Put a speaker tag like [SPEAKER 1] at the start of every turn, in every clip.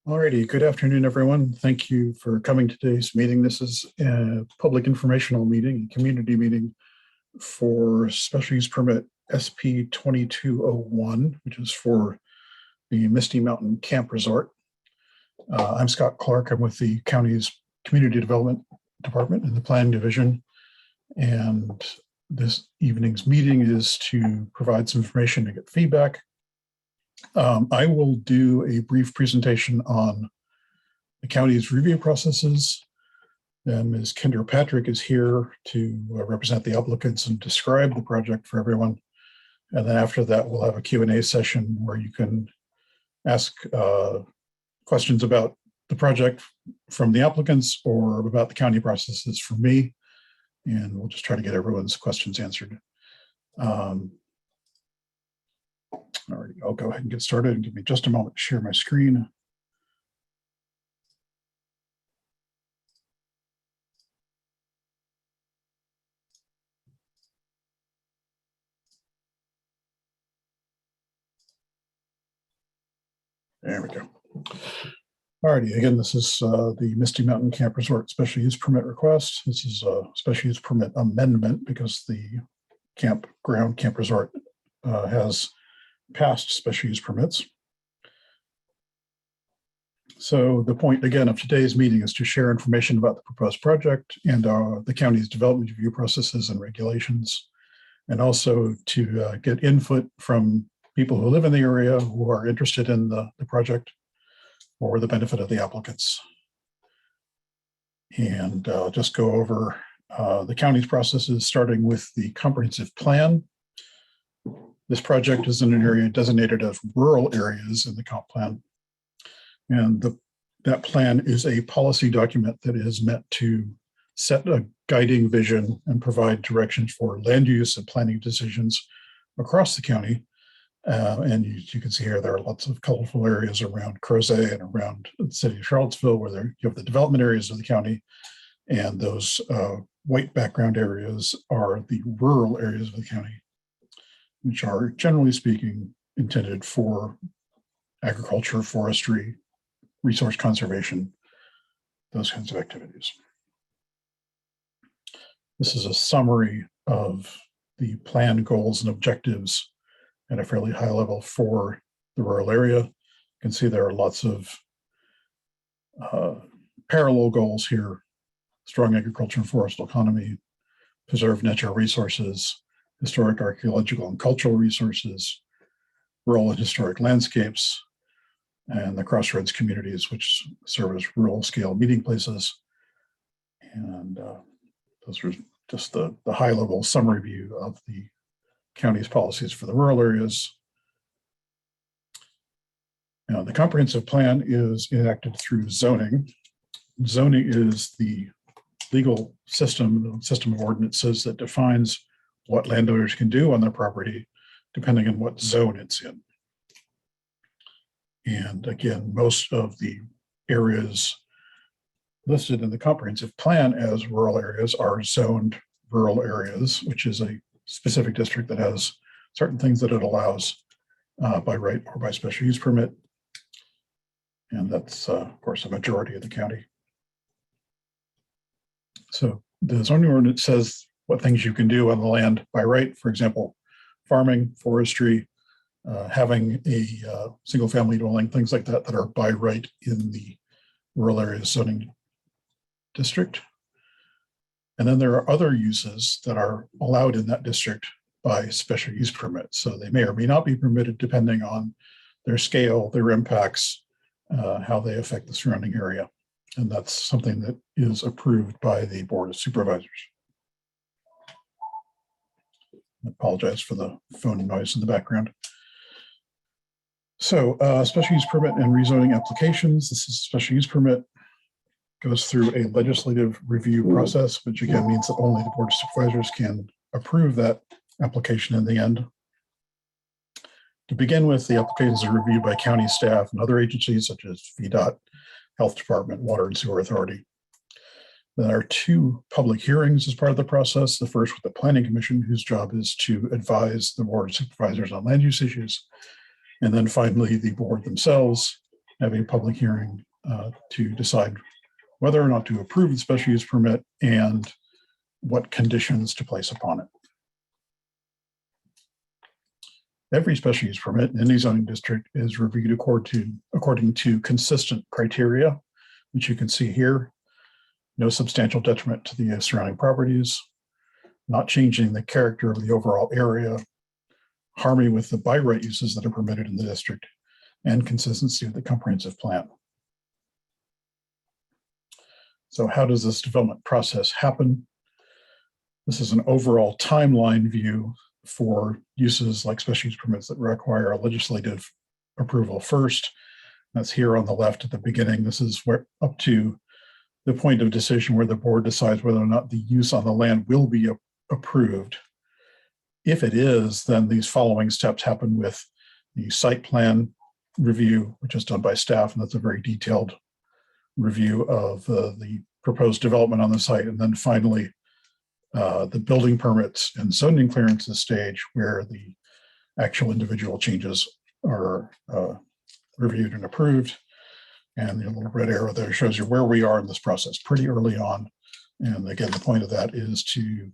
[SPEAKER 1] Alrighty, good afternoon, everyone. Thank you for coming to today's meeting. This is a public informational meeting, a community meeting for special use permit SP2022, which is for the Misty Mountain Camp Resort. I'm Scott Clark. I'm with the county's Community Development Department in the Planning Division. And this evening's meeting is to provide some information to get feedback. I will do a brief presentation on the county's review processes. Ms. Kendra Patrick is here to represent the applicants and describe the project for everyone. And then after that, we'll have a Q&A session where you can ask questions about the project from the applicants or about the county processes from me. And we'll just try to get everyone's questions answered. All right, I'll go ahead and get started and give me just a moment to share my screen. There we go. All righty, again, this is the Misty Mountain Camp Resort special use permit request. This is a special use permit amendment because the camp resort has past special use permits. So the point, again, of today's meeting is to share information about the proposed project and the county's development review processes and regulations, and also to get input from people who live in the area who are interested in the project for the benefit of the applicants. And just go over the county's processes, starting with the comprehensive plan. This project is in an area designated as rural areas in the comp plan. And that plan is a policy document that is meant to set a guiding vision and provide directions for land use and planning decisions across the county. And you can see here, there are lots of colorful areas around Crozet and around the city of Charlottesville where you have the development areas of the county. And those white background areas are the rural areas of the county, which are, generally speaking, intended for agriculture, forestry, resource conservation, those kinds of activities. This is a summary of the plan goals and objectives at a fairly high level for the rural area. You can see there are lots of parallel goals here: strong agriculture and forestal economy, preserve natural resources, historic, archaeological, and cultural resources, rural and historic landscapes, and the crossroads communities, which serve as rural scale meeting places. And those are just the high level summary view of the county's policies for the rural areas. Now, the comprehensive plan is enacted through zoning. Zoning is the legal system, the system of ordinances that defines what landowners can do on their property, depending on what zone it's in. And again, most of the areas listed in the comprehensive plan as rural areas are zoned rural areas, which is a specific district that has certain things that it allows by right or by special use permit. And that's, of course, a majority of the county. So the zoning ordinance says what things you can do on the land by right, for example, farming, forestry, having a single family dwelling, things like that, that are by right in the rural areas zoning district. And then there are other uses that are allowed in that district by special use permit. So they may or may not be permitted depending on their scale, their impacts, how they affect the surrounding area. And that's something that is approved by the Board of Supervisors. I apologize for the phone noise in the background. So special use permit and rezoning applications. This is a special use permit, goes through a legislative review process, which again means that only the Board of Supervisors can approve that application in the end. To begin with, the applications are reviewed by county staff and other agencies such as VDOT, Health Department, Water and Sewer Authority. There are 2 public hearings as part of the process. The first with the Planning Commission, whose job is to advise the Board of Supervisors on land use issues. And then finally, the board themselves having a public hearing to decide whether or not to approve the special use permit and what conditions to place upon it. Every special use permit in any zoning district is reviewed according to consistent criteria, which you can see here. No substantial detriment to the surrounding properties, not changing the character of the overall area, harmony with the by right uses that are permitted in the district, and consistency with the comprehensive plan. So how does this development process happen? This is an overall timeline view for uses like special use permits that require a legislative approval first. That's here on the left at the beginning. This is where up to the point of decision where the board decides whether or not the use on the land will be approved. If it is, then these following steps happen with the site plan review, which is done by staff, and that's a very detailed review of the proposed development on the site. And then finally, the building permits and zoning clearances stage, where the actual individual changes are reviewed and approved. And the little red arrow there shows you where we are in this process pretty early on. And again, the point of that is to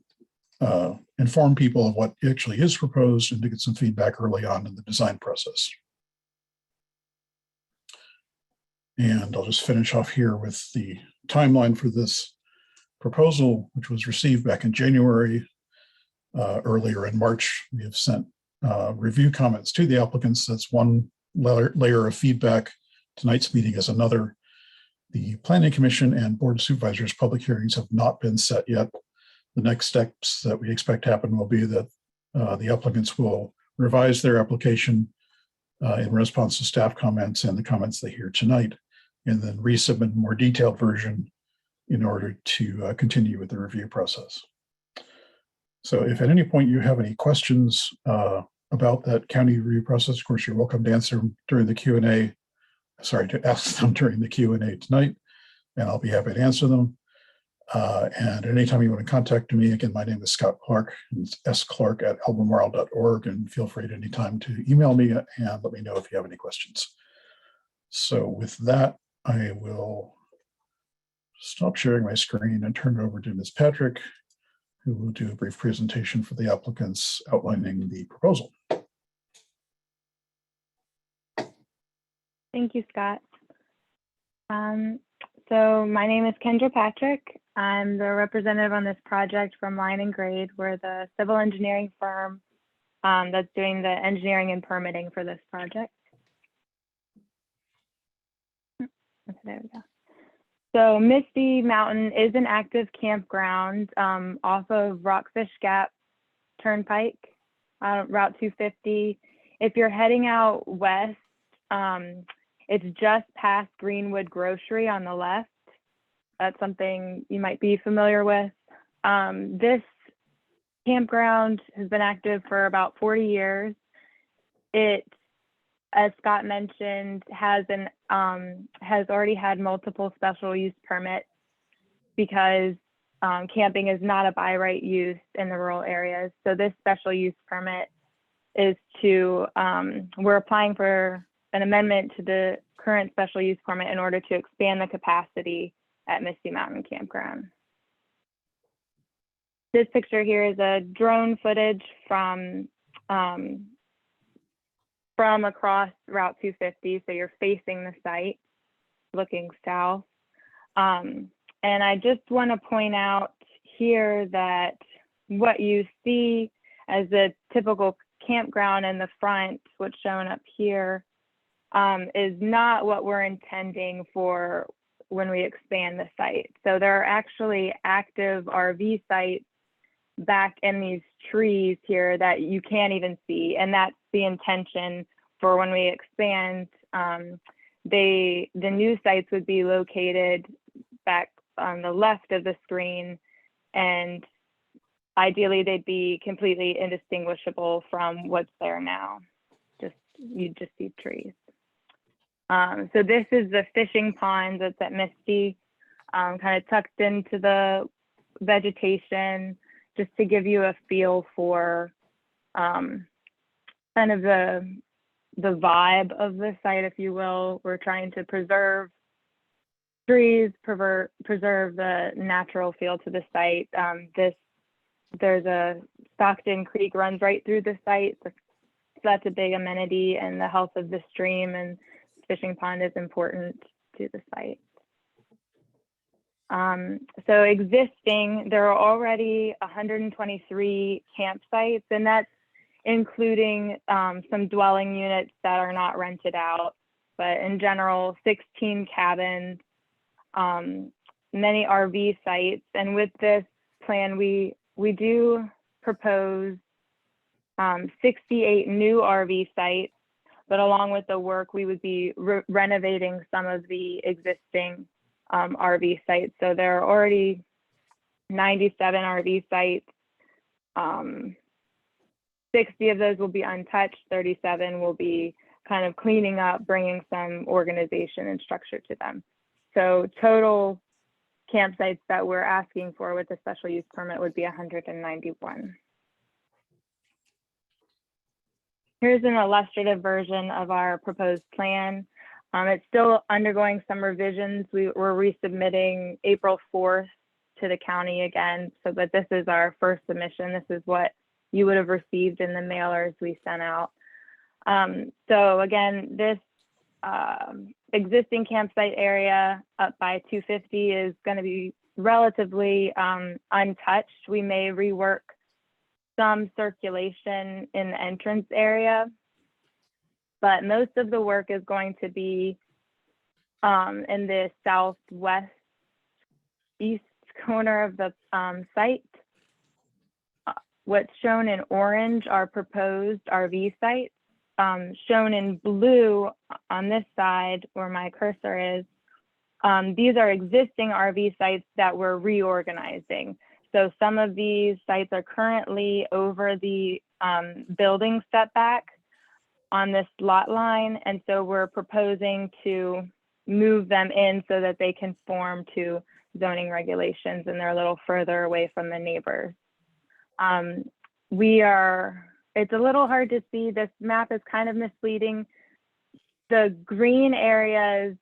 [SPEAKER 1] inform people of what actually is proposed and to get some feedback early on in the design process. And I'll just finish off here with the timeline for this proposal, which was received back in January. Earlier in March, we have sent review comments to the applicants. That's one layer of feedback. Tonight's meeting is another. The Planning Commission and Board of Supervisors public hearings have not been set yet. The next steps that we expect to happen will be that the applicants will revise their application in response to staff comments and the comments they hear tonight, and then resubmit a more detailed version in order to continue with the review process. So if at any point you have any questions about that county review process, of course, you're welcome to answer them during the Q&A. Sorry, to ask them during the Q&A tonight, and I'll be happy to answer them. And anytime you want to contact me, again, my name is Scott Clark, and it's sclark@albemarle.org, and feel free at any time to email me and let me know if you have any questions. So with that, I will stop sharing my screen and turn it over to Ms. Patrick, who will do a brief presentation for the applicants outlining the proposal.
[SPEAKER 2] Thank you, Scott. So my name is Kendra Patrick. I'm the representative on this project from Line and Grade. We're the civil engineering firm that's doing the engineering and permitting for this project. There we go. So Misty Mountain is an active campground off of Rockfish Gap Turnpike, Route 250. If you're heading out west, it's just past Greenwood Grocery on the left. That's something you might be familiar with. This campground has been active for about 40 years. It, as Scott mentioned, has already had multiple special use permits because camping is not a by right use in the rural areas. So this special use permit is to, we're applying for an amendment to the current special use permit in order to expand the capacity at Misty Mountain Campground. This picture here is a drone footage from across Route 250. So you're facing the site, looking south. And I just want to point out here that what you see as a typical campground in the front, what's shown up here, is not what we're intending for when we expand the site. So there are actually active RV sites back in these trees here that you can't even see. And that's the intention for when we expand. The new sites would be located back on the left of the screen, and ideally they'd be completely indistinguishable from what's there now. You just see trees. So this is the fishing pond that's at Misty. kind of tucked into the vegetation, just to give you a feel for kind of the vibe of the site, if you will. We're trying to preserve trees, preserve the natural feel to the site. There's a Stockton Creek runs right through the site, so that's a big amenity, and the health of the stream and fishing pond is important to the site. So existing, there are already 123 campsites, and that's including some dwelling units that are not rented out, but in general, 16 cabins, many RV sites. And with this plan, we do propose 68 new RV sites, but along with the work, we would be renovating some of the existing RV sites. So there are already 97 RV sites. 60 of those will be untouched, 37 will be kind of cleaning up, bringing some organization and structure to them. So total campsites that we're asking for with the special use permit would be 191. Here's an illustrative version of our proposed plan. It's still undergoing some revisions. We're resubmitting April 4th to the county again, but this is our first submission. This is what you would have received in the mailers we sent out. So again, this existing campsite area up by 250 is going to be relatively untouched. We may rework some circulation in the entrance area, but most of the work is going to be in the southwest east corner of the site. What's shown in orange are proposed RV sites. Shown in blue on this side where my cursor is, these are existing RV sites that we're reorganizing. So some of these sites are currently over the building setback on this lot line. And so we're proposing to move them in so that they conform to zoning regulations and they're a little further away from the neighbors. It's a little hard to see. This map is kind of misleading. The green areas,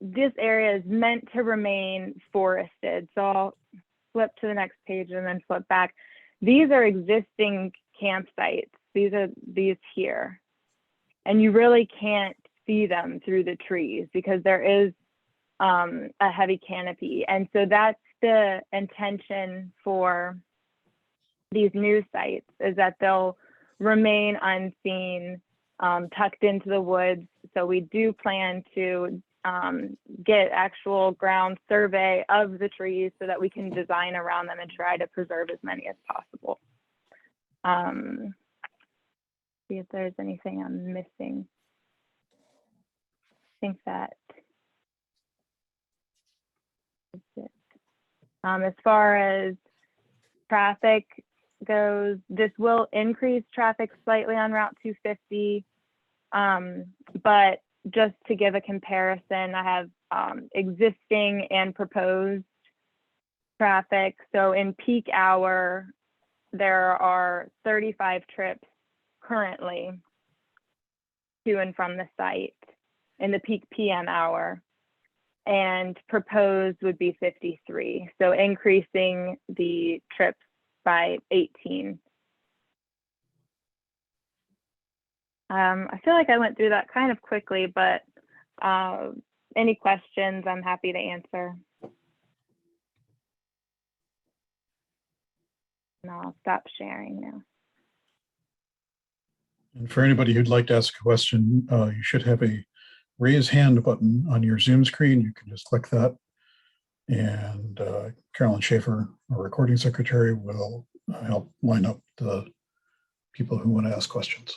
[SPEAKER 2] this area is meant to remain forested. So I'll flip to the next page and then flip back. These are existing campsites. These are these here. And you really can't see them through the trees because there is a heavy canopy. And so that's the intention for these new sites, is that they'll remain unseen, tucked into the woods. So we do plan to get actual ground survey of the trees so that we can design around them and try to preserve as many as possible. See if there's anything I'm missing. I think that is it. As far as traffic goes, this will increase traffic slightly on Route 250, but just to give a comparison, I have existing and proposed traffic. So in peak hour, there are 35 trips currently to and from the site in the peak PM hour, and proposed would be 53. So increasing the trips by 18. I feel like I went through that kind of quickly, but any questions, I'm happy to answer. And I'll stop sharing now.
[SPEAKER 1] And for anybody who'd like to ask a question, you should have a raise hand button on your Zoom screen. You can just click that. And Carolyn Schaefer, our recording secretary, will help line up the people who want to ask questions.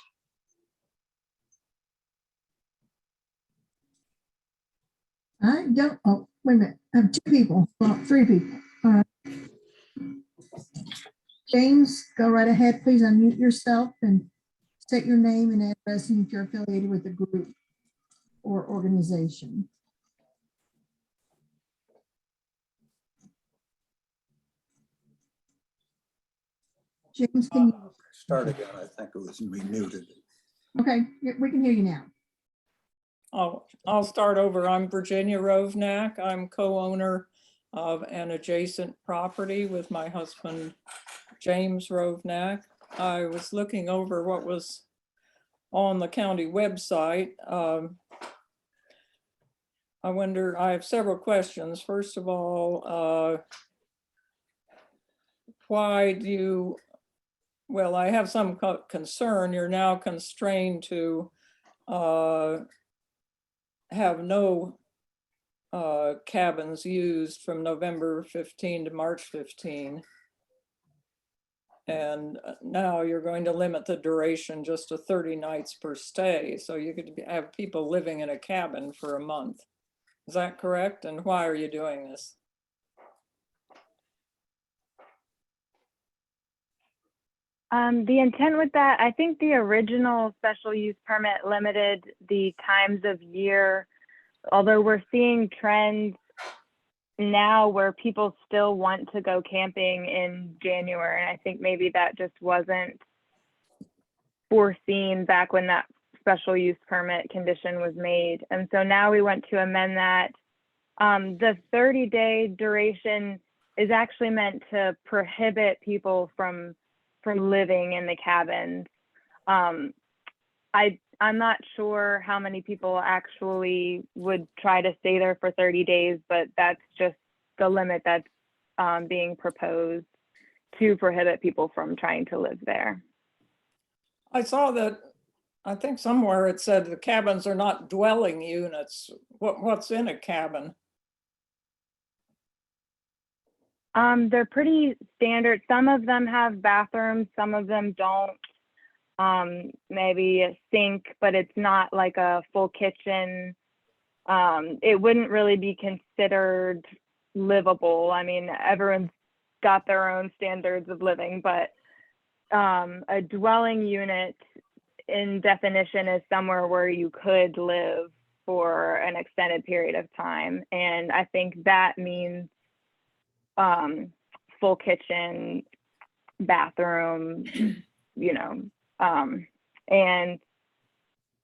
[SPEAKER 3] I don't, oh, wait a minute. I have two people, well, three people. James, go right ahead. Please unmute yourself and state your name and address and if you're affiliated with a group or organization. James, can you,
[SPEAKER 4] Start again. I think it was we muted.
[SPEAKER 3] okay, we can hear you now.
[SPEAKER 5] I'll start over. I'm Virginia Rovnak. I'm co-owner of an adjacent property with my husband, James Rovnak. I was looking over what was on the county website. I wonder, I have several questions. First of all, why do you, well, I have some concern. You're now constrained to have no cabins used from November 15 to March 15. And now you're going to limit the duration just to 30 nights per stay. So you could have people living in a cabin for a month. Is that correct? And why are you doing this?
[SPEAKER 2] The intent with that, I think the original special use permit limited the times of year, although we're seeing trends now where people still want to go camping in January. And I think maybe that just wasn't foreseen back when that special use permit condition was made. And so now we want to amend that. The 30-day duration is actually meant to prohibit people from living in the cabins. I'm not sure how many people actually would try to stay there for 30 days, but that's just the limit that's being proposed to prohibit people from trying to live there.
[SPEAKER 5] I saw that, I think somewhere it said the cabins are not dwelling units. What's in a cabin?
[SPEAKER 2] They're pretty standard. Some of them have bathrooms, some of them don't. Maybe a sink, but it's not like a full kitchen. It wouldn't really be considered livable. I mean, everyone's got their own standards of living, but a dwelling unit in definition is somewhere where you could live for an extended period of time. And I think that means full kitchen, bathroom, you know, and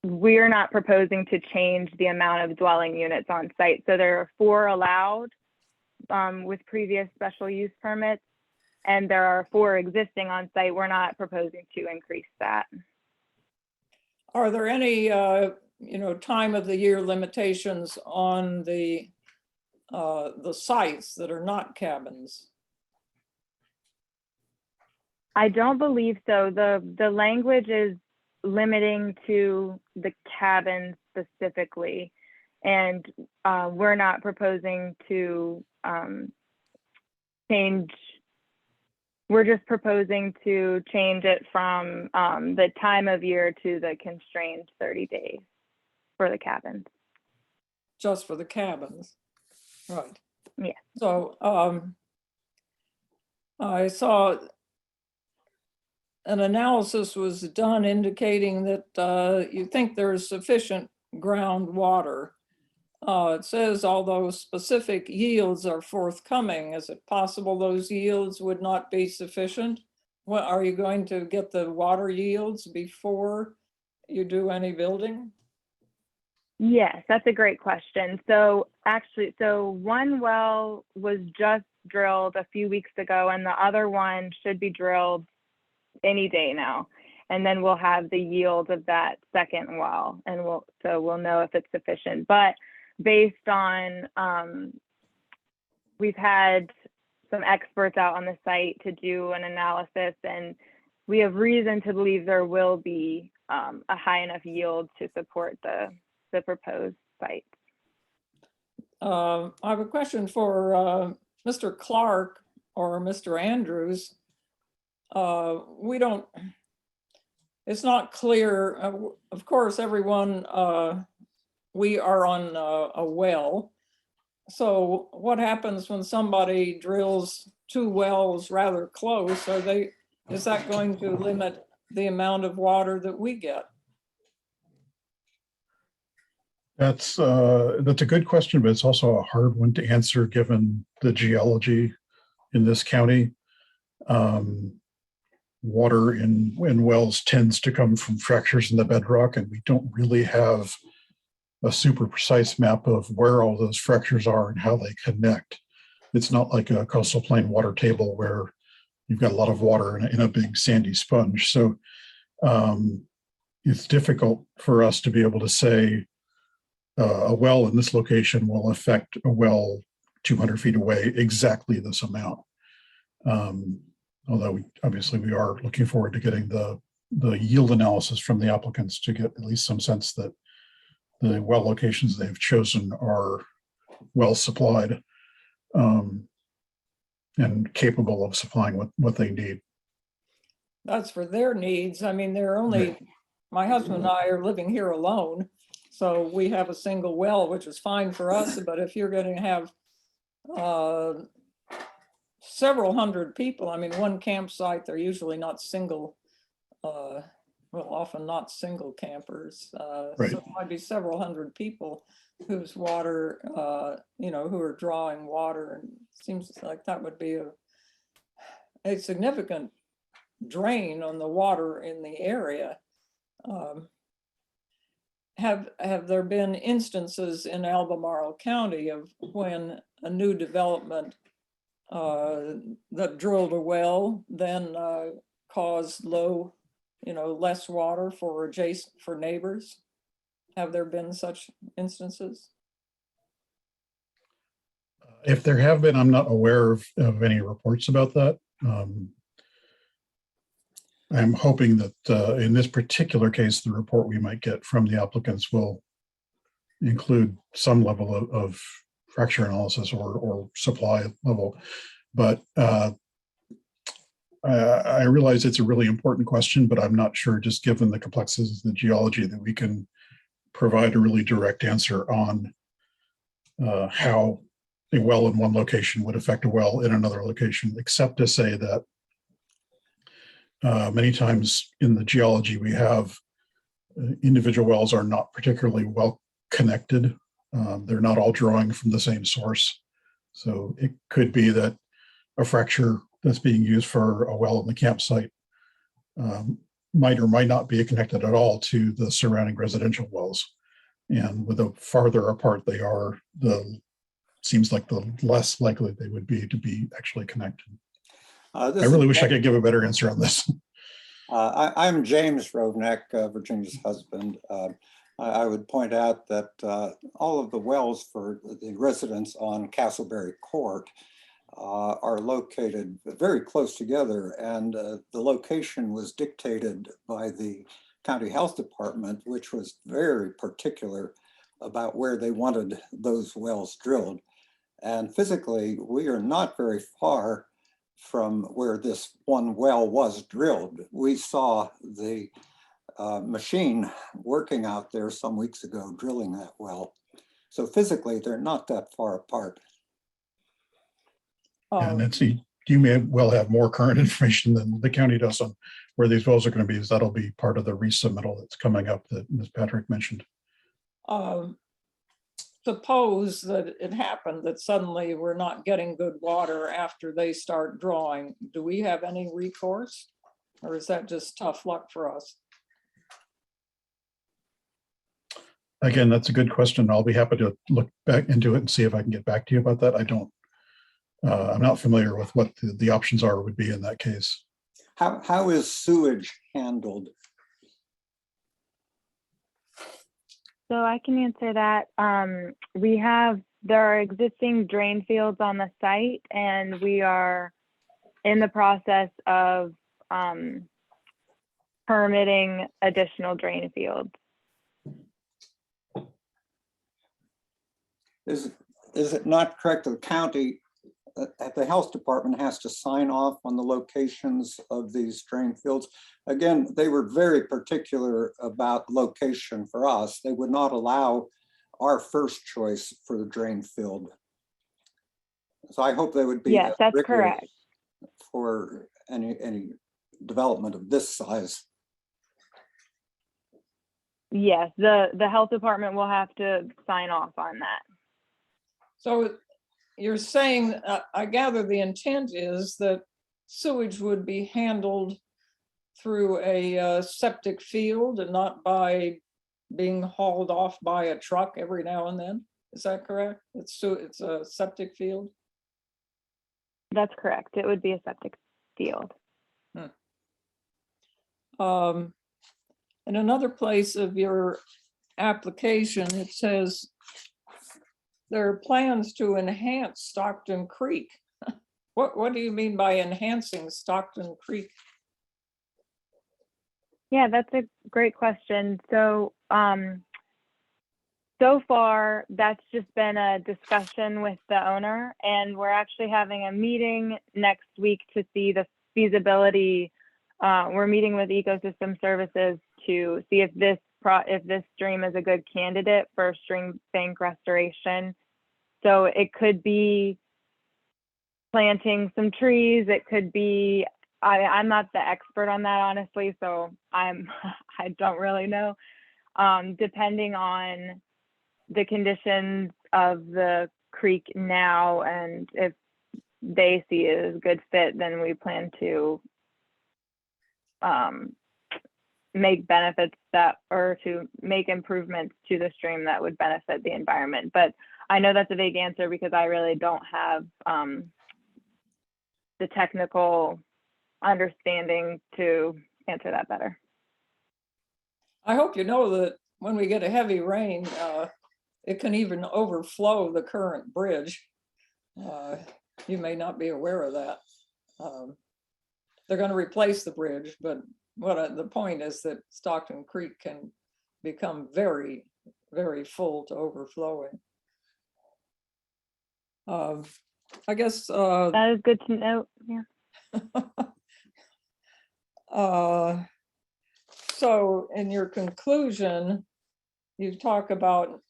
[SPEAKER 2] we're not proposing to change the amount of dwelling units on site. So there are 4 allowed with previous special use permits, and there are 4 existing on site. We're not proposing to increase that.
[SPEAKER 5] Are there any, time of the year limitations on the sites that are not cabins?
[SPEAKER 2] I don't believe so. The language is limiting to the cabin specifically, and we're not proposing to change. We're just proposing to change it from the time of year to the constrained 30 days for the cabins.
[SPEAKER 5] Just for the cabins, right?
[SPEAKER 2] Yeah.
[SPEAKER 5] So I saw an analysis was done indicating that you think there is sufficient groundwater. It says although specific yields are forthcoming, is it possible those yields would not be sufficient? What, are you going to get the water yields before you do any building?
[SPEAKER 2] Yes, that's a great question. So actually, one well was just drilled a few weeks ago, and the other one should be drilled any day now. And then we'll have the yield of that second well, and we'll know if it's sufficient. But based on, we've had some experts out on the site to do an analysis, and we have reason to believe there will be a high enough yield to support the proposed site.
[SPEAKER 5] I have a question for Mr. Clark or Mr. Andrews. It's not clear, of course, everyone, we are on a well. So what happens when somebody drills 2 wells rather close? Is that going to limit the amount of water that we get?
[SPEAKER 1] That's a good question, but it's also a hard one to answer given the geology in this county. water in wells tends to come from fractures in the bedrock, and we don't really have a super precise map of where all those fractures are and how they connect. It's not like a coastal plain water table where you've got a lot of water in a big sandy sponge. So it's difficult for us to be able to say a well in this location will affect a well 200 feet away exactly this amount. Although obviously we are looking forward to getting the yield analysis from the applicants to get at least some sense that the well locations they've chosen are well supplied and capable of supplying what they need.
[SPEAKER 5] That's for their needs. I mean, they're only, my husband and I are living here alone. So we have a single well, which is fine for us. But if you're going to have several hundred people, I mean, one campsite, they're usually not single, well, often not single campers.
[SPEAKER 1] Right.
[SPEAKER 5] So it might be several hundred people whose water, who are drawing water. And it seems like that would be a significant drain on the water in the area. Have there been instances in Albemarle County of when a new development that drilled a well then caused less water for neighbors? Have there been such instances?
[SPEAKER 1] If there have been, I'm not aware of any reports about that. I'm hoping that in this particular case, the report we might get from the applicants will include some level of fracture analysis or supply level. But I realize it's a really important question, but I'm not sure, just given the complexities of the geology, that we can provide a really direct answer on how a well in one location would affect a well in another location, except to say that many times in the geology we have, individual wells are not particularly well connected. They're not all drawing from the same source. So it could be that a fracture that's being used for a well in the campsite might or might not be connected at all to the surrounding residential wells. And with the farther apart they are, seems like the less likely they would be to be actually connected. I really wish I could give a better answer on this.
[SPEAKER 4] I'm James Rovneck, Virginia's husband. I would point out that all of the wells for the residents on Castleberry Court are located very close together, and the location was dictated by the county health department, which was very particular about where they wanted those wells drilled. And physically, we are not very far from where this one well was drilled. We saw the machine working out there some weeks ago, drilling that well. So physically, they're not that far apart.
[SPEAKER 1] And Nancy, you may well have more current information than the county does on where these wells are going to be, as that'll be part of the resubmittal that's coming up that Ms. Patrick mentioned.
[SPEAKER 5] Suppose that it happened that suddenly we're not getting good water after they start drawing. Do we have any recourse, or is that just tough luck for us?
[SPEAKER 1] Again, that's a good question. I'll be happy to look back into it and see if I can get back to you about that. I'm not familiar with what the options would be in that case.
[SPEAKER 4] How is sewage handled?
[SPEAKER 2] So I can answer that. There are existing drain fields on the site, and we are in the process of permitting additional drain fields.
[SPEAKER 4] Is it not correct that the county, the health department has to sign off on the locations of these drain fields? Again, they were very particular about location for us. They would not allow our first choice for the drain field. So I hope they would be
[SPEAKER 2] Yes, that's correct.
[SPEAKER 4] for any development of this size.
[SPEAKER 2] Yes, the health department will have to sign off on that.
[SPEAKER 5] So you're saying, I gather the intent is that sewage would be handled through a septic field and not by being hauled off by a truck every now and then. Is that correct? It's a septic field?
[SPEAKER 2] That's correct. It would be a septic field.
[SPEAKER 5] In another place of your application, it says there are plans to enhance Stockton Creek. What do you mean by enhancing Stockton Creek?
[SPEAKER 2] Yeah, that's a great question. So, so far, that's just been a discussion with the owner, and we're actually having a meeting next week to see the feasibility. We're meeting with Ecosystem Services to see if this stream is a good candidate for stream bank restoration. So it could be planting some trees. It could be, I'm not the expert on that, honestly, so I don't really know. Depending on the conditions of the creek now, and if they see it as a good fit, then we plan to make benefits or to make improvements to the stream that would benefit the environment. But I know that's a vague answer because I really don't have the technical understanding to answer that better.
[SPEAKER 5] I hope you know that when we get a heavy rain, it can even overflow the current bridge. You may not be aware of that. They're going to replace the bridge, but the point is that Stockton Creek can become very, very full to overflowing. I guess
[SPEAKER 2] That is good to know. Yeah.
[SPEAKER 5] So in your conclusion, you talk about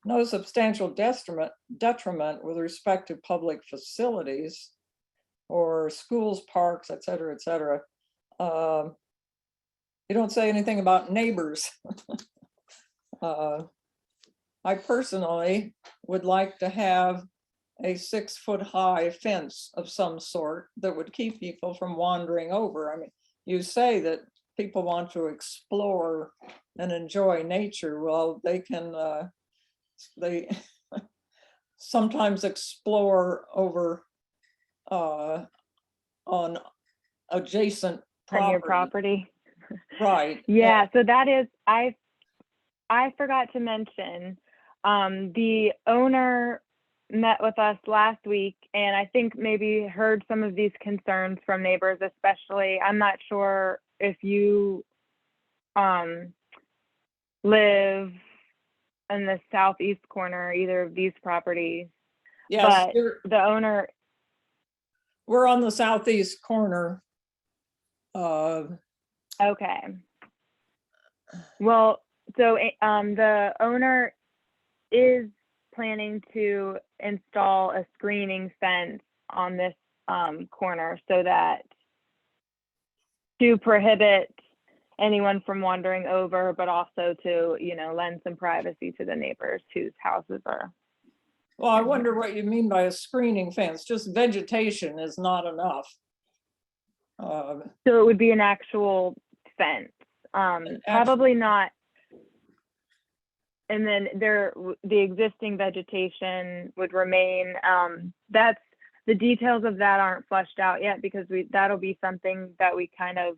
[SPEAKER 5] no substantial detriment with respect to public facilities or schools, parks, et cetera, et cetera. You don't say anything about neighbors. I personally would like to have a 6-foot-high fence of some sort that would keep people from wandering over. I mean, you say that people want to explore and enjoy nature. Well, they can, they sometimes explore over on adjacent property.
[SPEAKER 2] On your property.
[SPEAKER 5] Right.
[SPEAKER 2] Yeah, so that is, I forgot to mention, the owner met with us last week, and I think maybe heard some of these concerns from neighbors, especially. I'm not sure if you live in the southeast corner, either of these properties.
[SPEAKER 5] Yes,
[SPEAKER 2] but the owner.
[SPEAKER 5] We're on the southeast corner.
[SPEAKER 2] Okay. Well, so the owner is planning to install a screening fence on this corner so that to prohibit anyone from wandering over, but also to, lend some privacy to the neighbors whose houses are.
[SPEAKER 5] Well, I wonder what you mean by a screening fence. Just vegetation is not enough.
[SPEAKER 2] So it would be an actual fence, probably not. And then the existing vegetation would remain. That's the details of that aren't fleshed out yet because that'll be something that we kind of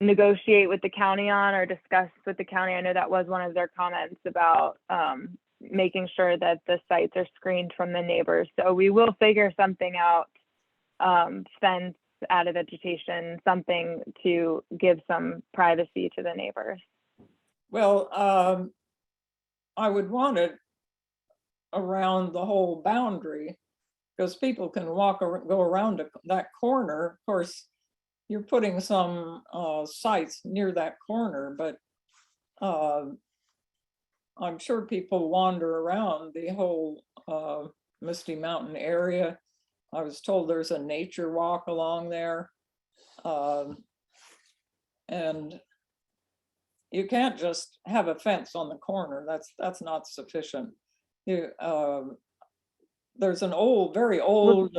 [SPEAKER 2] negotiate with the county on or discuss with the county. I know that was one of their comments about making sure that the sites are screened from the neighbors. So we will figure something out, fence, added vegetation, something to give some privacy to the neighbors.
[SPEAKER 5] Well, I would want it around the whole boundary because people can go around that corner. Of course, you're putting some sites near that corner, but I'm sure people wander around the whole Misty Mountain area. I was told there's a nature walk along there. And you can't just have a fence on the corner. That's not sufficient. There's an very old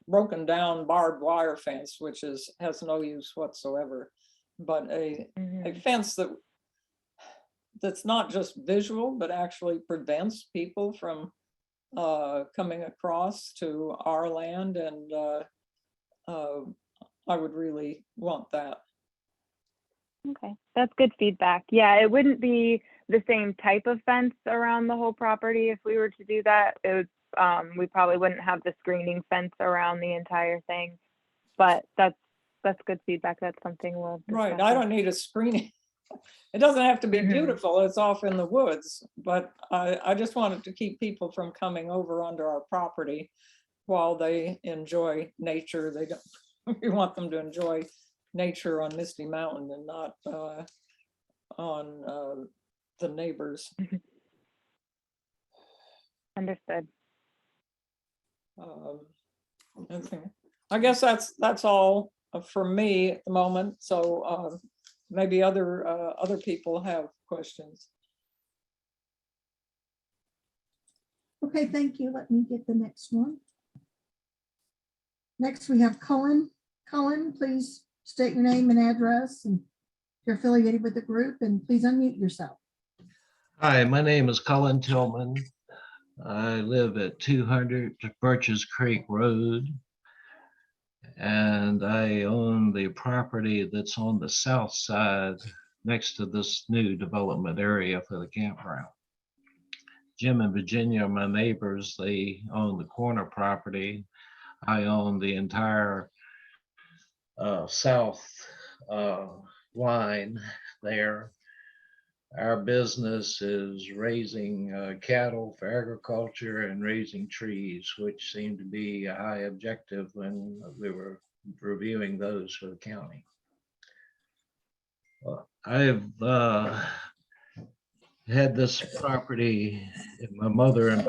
[SPEAKER 5] broken down barbed wire fence, which has no use whatsoever. But a fence that's not just visual, but actually prevents people from coming across to our land, and I would really want that.
[SPEAKER 2] Okay, that's good feedback. Yeah, it wouldn't be the same type of fence around the whole property if we were to do that. It would, we probably wouldn't have the screening fence around the entire thing, but that's good feedback. That's something we'll
[SPEAKER 5] Right,
[SPEAKER 2] discuss
[SPEAKER 5] I don't need a screening. It doesn't have to be beautiful, it's off in the woods, but I just wanted to keep people from coming over onto our property while they enjoy nature. They don't, we want them to enjoy nature on Misty Mountain and not on the neighbors.
[SPEAKER 2] Understood.
[SPEAKER 5] Okay. I guess that's all for me at the moment. So maybe other people have questions.
[SPEAKER 3] Okay, thank you. Let me get the next one. Next, we have Cullen. Cullen, please state your name and address, and if you're affiliated with the group, and please unmute yourself.
[SPEAKER 6] Hi, my name is Cullen Tillman. I live at 200 Birches Creek Road, and I own the property that's on the south side next to this new development area for the campground. Jim and Virginia are my neighbors. They own the corner property. I own the entire south line there. Our business is raising cattle for agriculture and raising trees, which seemed to be a high objective when we were reviewing those for the county. I've had this property in my mother and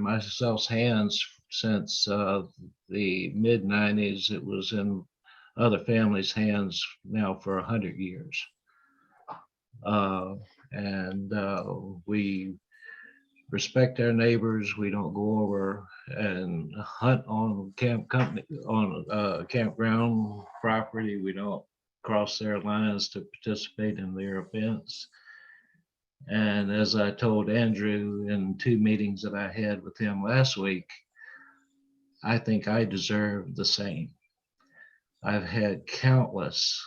[SPEAKER 6] myself's hands since the mid-90s. It was in other families' hands now for 100 years. We respect our neighbors. We don't go over and hunt on campground property. We don't cross their lines to participate in their events. And as I told Andrew in 2 meetings that I had with him last week, I think I deserve the same. I've had countless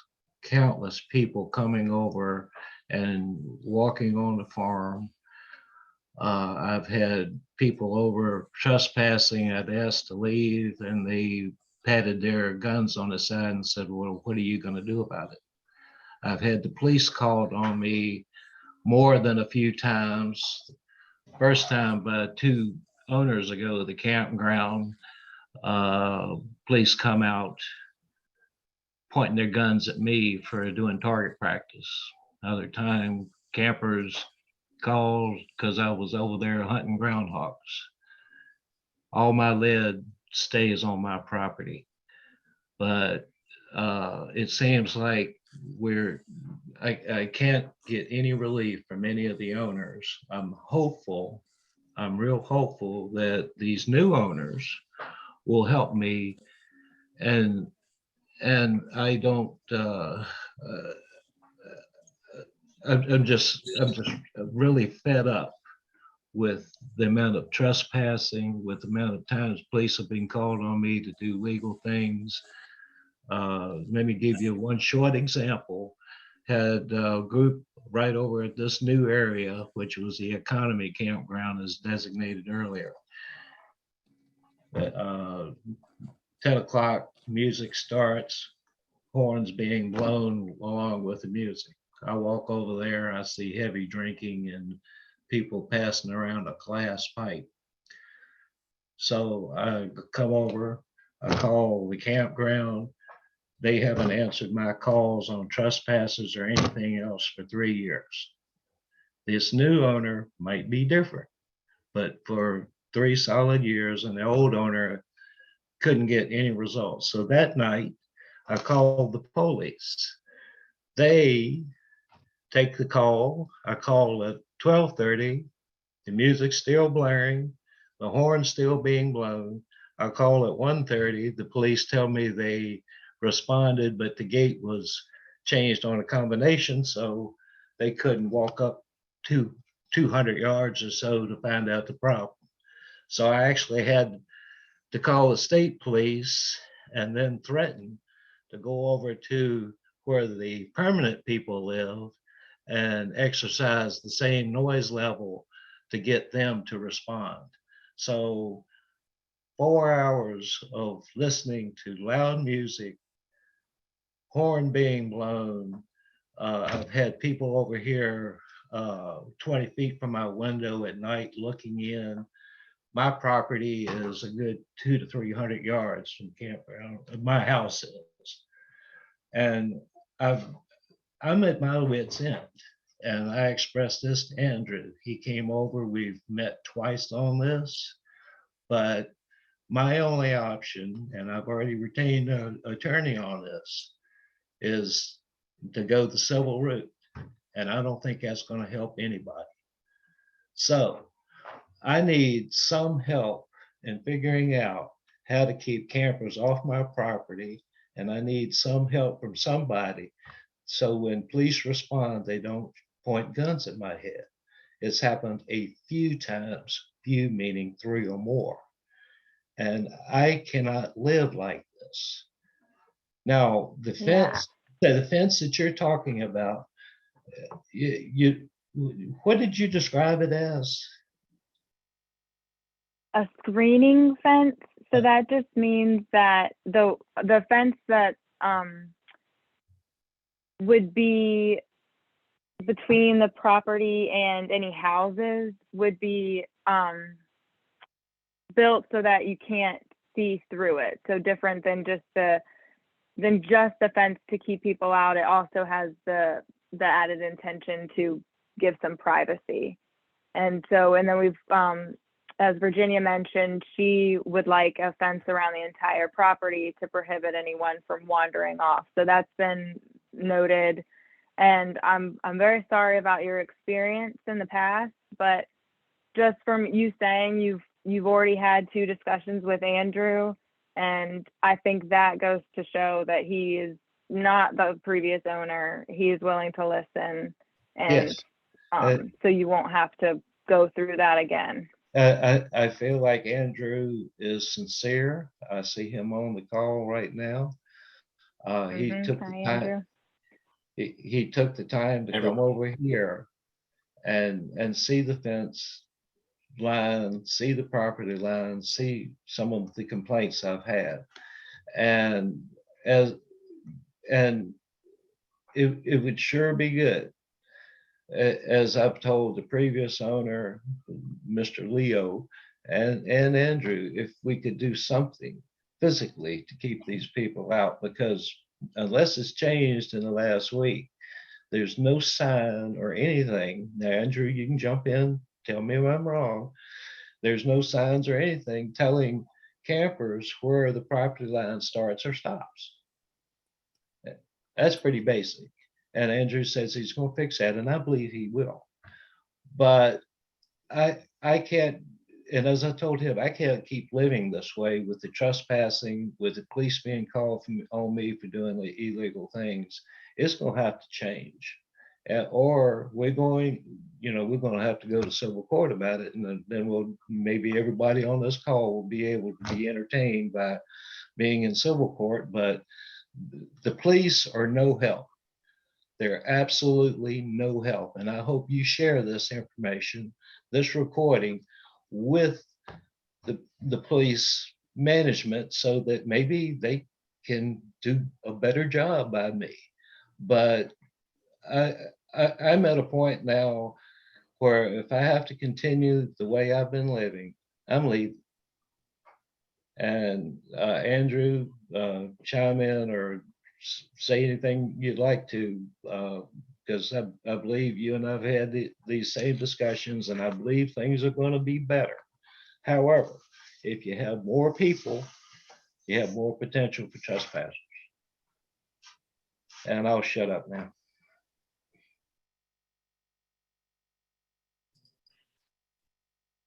[SPEAKER 6] people coming over and walking on the farm. I've had people over trespassing. I'd asked to leave and they patted their guns on the side and said, well, what are you going to do about it? I've had the police called on me more than a few times. First time by 2 owners ago of the campground, police come out pointing their guns at me for doing target practice. Another time, campers called because I was over there hunting groundhogs. All my lead stays on my property, but it seems like I can't get any relief from any of the owners. I'm real hopeful that these new owners will help me, and I don't I'm just really fed up with the amount of trespassing, with the amount of times police have been called on me to do legal things. Let me give you one short example. Had a group right over at this new area, which was the economy campground as designated earlier. At 10 o'clock, music starts, horns being blown along with the music. I walk over there, I see heavy drinking and people passing around a glass pipe. So I come over, I call the campground. They haven't answered my calls on trespasses or anything else for 3 years. This new owner might be different, but for 3 solid years, and the old owner couldn't get any results. So that night, I called the police. They take the call. I call at 12:30. The music's still blaring, the horn's still being blown. I call at 1:30. The police tell me they responded, but the gate was changed on a combination, so they couldn't walk up to 200 yards or so to find out the problem. So I actually had to call the state police and then threaten to go over to where the permanent people live and exercise the same noise level to get them to respond. So 4 hours of listening to loud music, horn being blown. I've had people over here 20 feet from my window at night looking in. My property is a good 200 to 300 yards from campground. My house is, and I'm at my wit's end. And I expressed this to Andrew. He came over. We've met twice on this, but my only option, and I've already retained an attorney on this, is to go the civil route. And I don't think that's going to help anybody. So I need some help in figuring out how to keep campers off my property. And I need some help from somebody. So when police respond, they don't point guns at my head. It's happened a few times, few meaning 3 or more. And I cannot live like this. Now, the fence that you're talking about, what did you describe it as?
[SPEAKER 2] A screening fence. So that just means that the fence that would be between the property and any houses would be built so that you can't see through it. So different than just the fence to keep people out. It also has the added intention to give some privacy. And then we've as Virginia mentioned, she would like a fence around the entire property to prohibit anyone from wandering off. So that's been noted. And I'm very sorry about your experience in the past, but just from you saying you've already had 2 discussions with Andrew, and I think that goes to show that he is not the previous owner. He is willing to listen, and
[SPEAKER 6] yes.
[SPEAKER 2] So you won't have to go through that again.
[SPEAKER 6] I feel like Andrew is sincere. I see him on the call right now. He took the time. He took the time to come over here and see the fence line, see the property line, see some of the complaints I've had, and it would sure be good. As I've told the previous owner, Mr. Leo, and Andrew, if we could do something physically to keep these people out, because unless it's changed in the last week, there's no sign or anything. Now, Andrew, you can jump in, tell me if I'm wrong. There's no signs or anything telling campers where the property line starts or stops. That's pretty basic. And Andrew says he's going to fix that, and I believe he will. But I can't, and as I told him, I can't keep living this way with the trespassing, with the police being called on me for doing the illegal things. It's going to have to change. Or we're going to have to go to civil court about it, and then maybe everybody on this call will be able to be entertained by being in civil court. But the police are no help. They're absolutely no help. And I hope you share this information, this recording, with the police management so that maybe they can do a better job by me. But I'm at a point now where if I have to continue the way I've been living, I'm leaving. And Andrew, chime in or say anything you'd like to, because I believe you and I've had these same discussions, and I believe things are going to be better. However, if you have more people, you have more potential for trespassers. And I'll shut up now.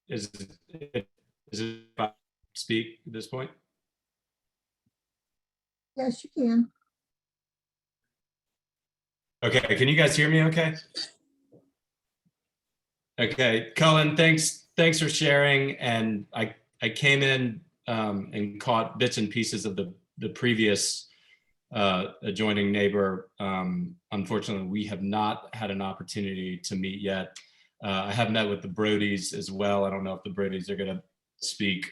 [SPEAKER 7] Is it speak at this point?
[SPEAKER 3] Yes, you can.
[SPEAKER 7] Okay, can you guys hear me okay? Okay, Cullen, thanks for sharing. And I came in and caught bits and pieces of the previous adjoining neighbor. Unfortunately, we have not had an opportunity to meet yet. I have met with the Brodies as well. I don't know if the Brodies are going to speak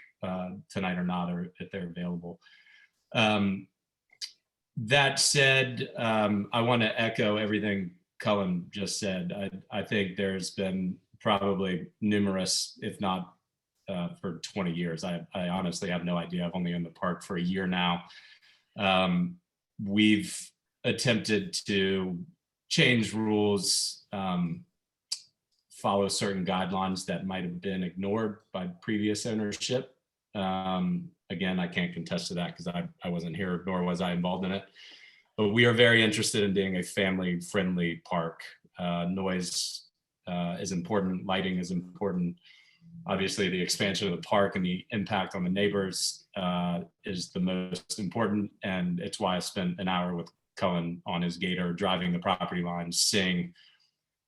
[SPEAKER 7] tonight or not, or if they're available. That said, I want to echo everything Cullen just said. I think there's been probably numerous, if not for 20 years. I honestly have no idea. I've only been in the park for a year now. We've attempted to change rules, follow certain guidelines that might have been ignored by previous ownership. Again, I can't contest to that because I wasn't here, nor was I involved in it. But we are very interested in being a family-friendly park. Noise is important, lighting is important. Obviously, the expansion of the park and the impact on the neighbors is the most important. And it's why I spent an hour with Cullen on his gator, driving the property lines, seeing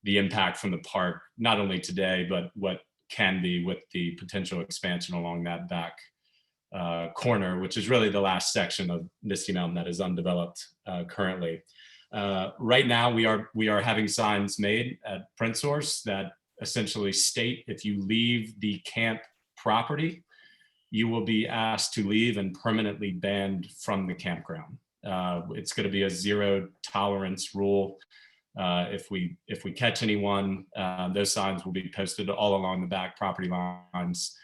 [SPEAKER 7] the impact from the park, not only today, but what can be with the potential expansion along that back corner, which is really the last section of Misty Mountain that is undeveloped currently. Right now, we are having signs made at Print Source that essentially state if you leave the camp property, you will be asked to leave and permanently banned from the campground. It's going to be a zero tolerance rule. If we catch anyone, those signs will be posted all along the back property lines.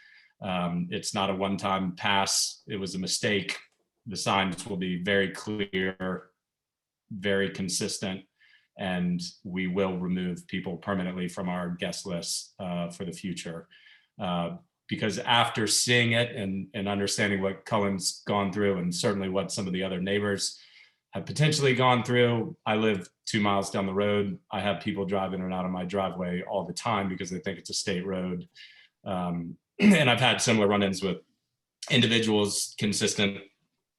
[SPEAKER 7] It's not a one-time pass. It was a mistake. The signs will be very clear, very consistent, and we will remove people permanently from our guest list for the future. Because after seeing it and understanding what Cullen's gone through, and certainly what some of the other neighbors have potentially gone through, I live 2 miles down the road. I have people drive in and out of my driveway all the time because they think it's a state road. And I've had similar run-ins with individuals consistent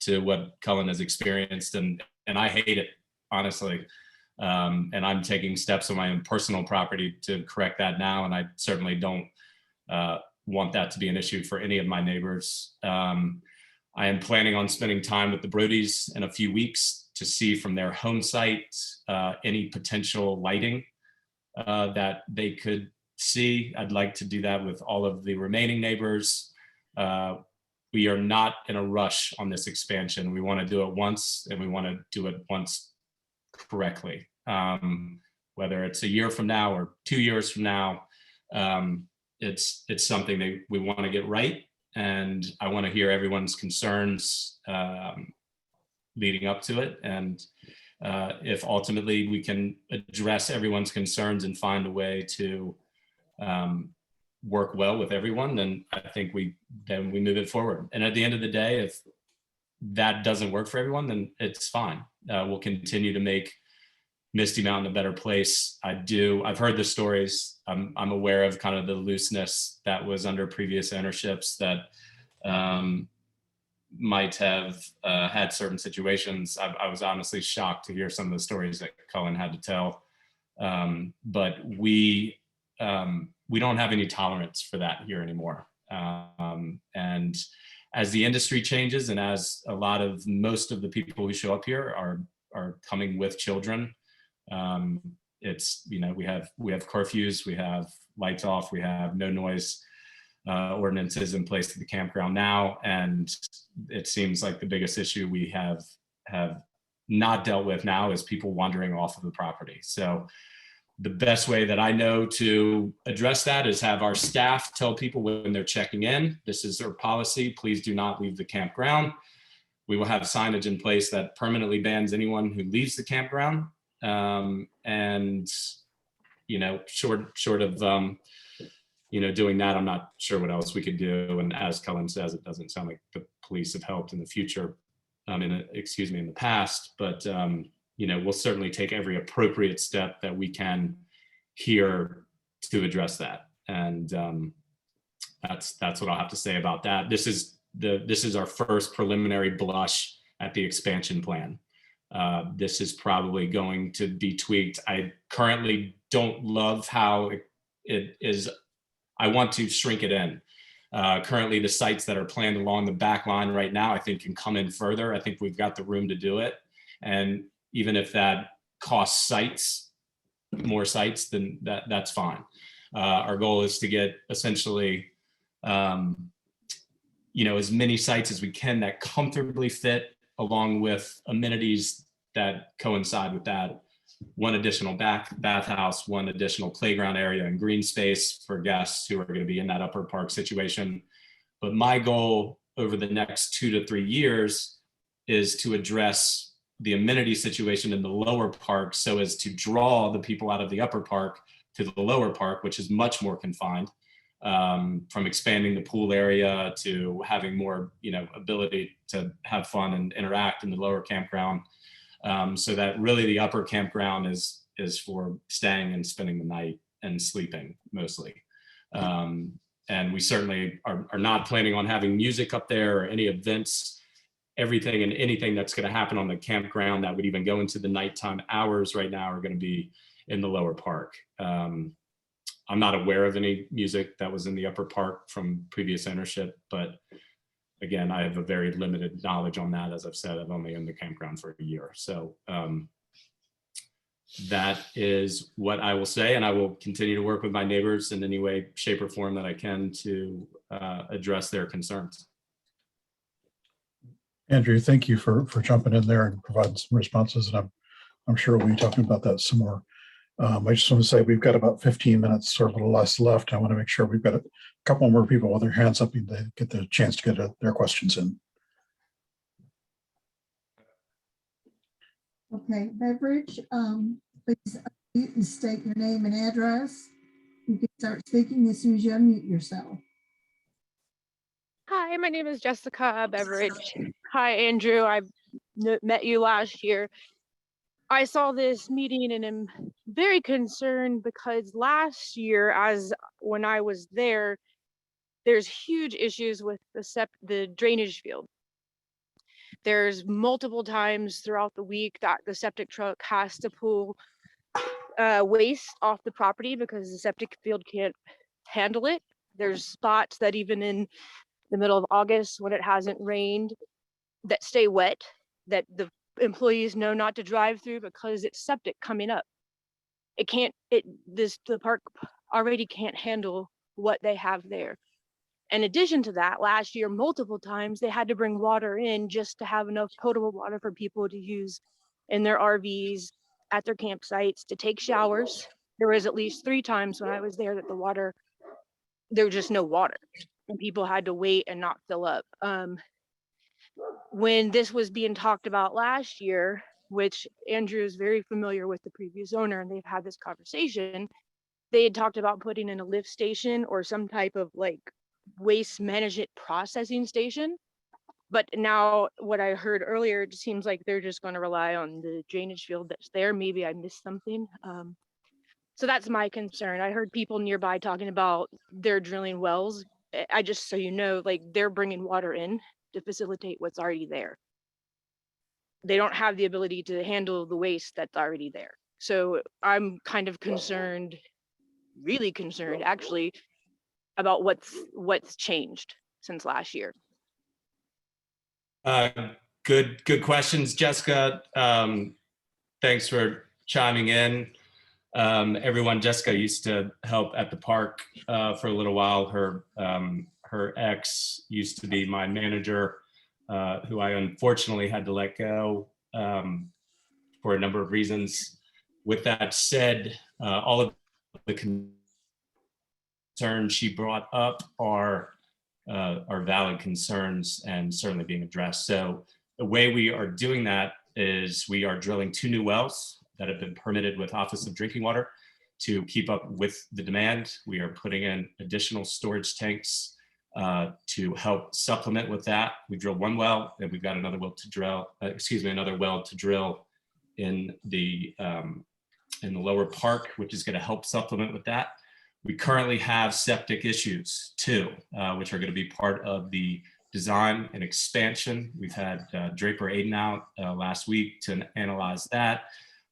[SPEAKER 7] to what Cullen has experienced, and I hate it, honestly. And I'm taking steps on my own personal property to correct that now, and I certainly don't want that to be an issue for any of my neighbors. I am planning on spending time with the Brodies in a few weeks to see from their home site any potential lighting that they could see. I'd like to do that with all of the remaining neighbors. We are not in a rush on this expansion. We want to do it once, and we want to do it once correctly. Whether it's a year from now or 2 years from now, it's something that we want to get right. And I want to hear everyone's concerns leading up to it. And if ultimately we can address everyone's concerns and find a way to work well with everyone, then I think we move it forward. And at the end of the day, if that doesn't work for everyone, then it's fine. We'll continue to make Misty Mountain a better place. I've heard the stories. I'm aware of kind of the looseness that was under previous ownerships that might have had certain situations. I was honestly shocked to hear some of the stories that Cullen had to tell. But we don't have any tolerance for that here anymore. And as the industry changes, and as most of the people who show up here are coming with children, it's, we have curfews, we have lights off, we have no noise ordinances in place at the campground now. And it seems like the biggest issue we have not dealt with now is people wandering off of the property. So the best way that I know to address that is have our staff tell people when they're checking in, this is our policy, please do not leave the campground. We will have signage in place that permanently bans anyone who leaves the campground. And, short of, doing that, I'm not sure what else we could do. And as Cullen says, it doesn't sound like the police have helped in the future, in the past, but, we'll certainly take every appropriate step that we can here to address that. And that's what I'll have to say about that. This is this is our first preliminary blush at the expansion plan. This is probably going to be tweaked. I currently don't love how it is. I want to shrink it in. Currently, the sites that are planned along the back line right now, I think can come in further. I think we've got the room to do it. And even if that costs more sites, then that's fine. Our goal is to get essentially, as many sites as we can that comfortably fit, along with amenities that coincide with that. One additional bathhouse, one additional playground area and green space for guests who are going to be in that upper park situation. But my goal over the next 2 to 3 years is to address the amenity situation in the lower park so as to draw the people out of the upper park to the lower park, which is much more confined, from expanding the pool area to having more, ability to have fun and interact in the lower campground. So that really the upper campground is for staying and spending the night and sleeping mostly. And we certainly are not planning on having music up there or any events. Everything and anything that's going to happen on the campground that would even go into the nighttime hours right now are going to be in the lower park. I'm not aware of any music that was in the upper park from previous ownership, but again, I have a very limited knowledge on that. As I've said, I've only owned the campground for a year. So that is what I will say. And I will continue to work with my neighbors in any way, shape or form that I can to address their concerns.
[SPEAKER 1] Andrew, thank you for jumping in there and providing some responses. And I'm sure we'll be talking about that some more. I just want to say we've got about 15 minutes or a little less left. I want to make sure we've got a couple more people with their hands up and they get the chance to get their questions in.
[SPEAKER 3] Okay, Beveridge, please unmute and state your name and address. You can start speaking as soon as you unmute yourself.
[SPEAKER 8] Hi, my name is Jessica Beveridge. Hi, Andrew. I met you last year. I saw this meeting and am very concerned because last year, when I was there, there's huge issues with the drainage field. There's multiple times throughout the week that the septic truck has to pull waste off the property because the septic field can't handle it. There's spots that even in the middle of August when it hasn't rained that stay wet, that the employees know not to drive through because it's septic coming up. The park already can't handle what they have there. In addition to that, last year, multiple times they had to bring water in just to have enough potable water for people to use in their RVs, at their campsites, to take showers. There was at least 3 times when I was there that there was just no water and people had to wait and not fill up. When this was being talked about last year, which Andrew is very familiar with the previous owner and they've had this conversation, they had talked about putting in a lift station or some type of like waste management processing station. But now what I heard earlier, it seems like they're just going to rely on the drainage field that's there. Maybe I missed something. So that's my concern. I heard people nearby talking about they're drilling wells. I just, so you know, like they're bringing water in to facilitate what's already there. They don't have the ability to handle the waste that's already there. So I'm kind of concerned, really concerned actually, about what's changed since last year.
[SPEAKER 7] Good questions, Jessica. Thanks for chiming in. Everyone, Jessica used to help at the park for a little while. Her ex used to be my manager, who I unfortunately had to let go for a number of reasons. With that said, all of the concerns she brought up are valid concerns and certainly being addressed. So the way we are doing that is we are drilling 2 new wells that have been permitted with Office of Drinking Water to keep up with the demand. We are putting in additional storage tanks to help supplement with that. We drilled 1 well and we've got another well to drill, another well to drill in the lower park, which is going to help supplement with that. We currently have septic issues too, which are going to be part of the design and expansion. We've had Draper Aiden out last week to analyze that.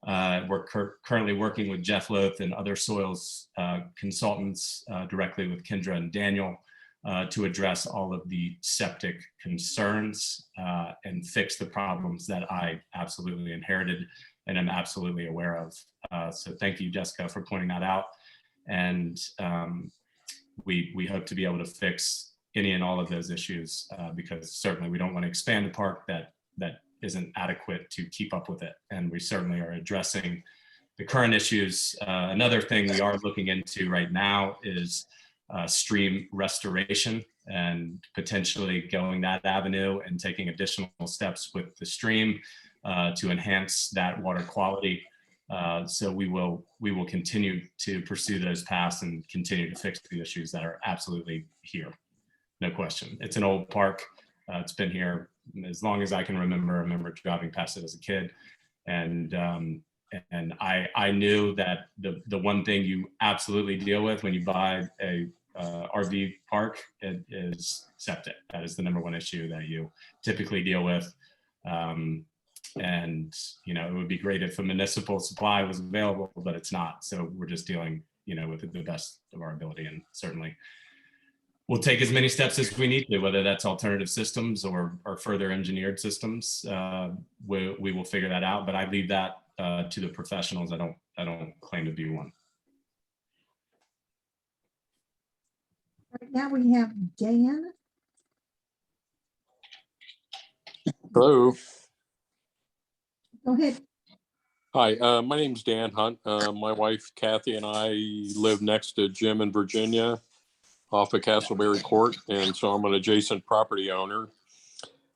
[SPEAKER 7] We're currently working with Jeff Loth and other soils consultants directly with Kendra and Daniel to address all of the septic concerns and fix the problems that I absolutely inherited and am absolutely aware of. So thank you, Jessica, for pointing that out. And we hope to be able to fix any and all of those issues because certainly we don't want to expand a park that isn't adequate to keep up with it. And we certainly are addressing the current issues. Another thing we are looking into right now is stream restoration and potentially going that avenue and taking additional steps with the stream to enhance that water quality. So we will continue to pursue those paths and continue to fix the issues that are absolutely here. No question. It's an old park. It's been here as long as I can remember. I remember driving past it as a kid. And I knew that the one thing you absolutely deal with when you buy a RV park is septic. That is the #1 issue that you typically deal with. And, you know, it would be great if a municipal supply was available, but it's not. So we're just dealing, you know, with the best of our ability. And certainly we'll take as many steps as we need to, whether that's alternative systems or further engineered systems. We will figure that out, but I leave that to the professionals. I don't claim to be one.
[SPEAKER 3] Right now we have Dan.
[SPEAKER 9] Hello.
[SPEAKER 3] Go ahead.
[SPEAKER 9] Hi, my name's Dan Hunt. My wife Kathy and I live next to Jim in Virginia off of Castleberry Court, and so I'm an adjacent property owner.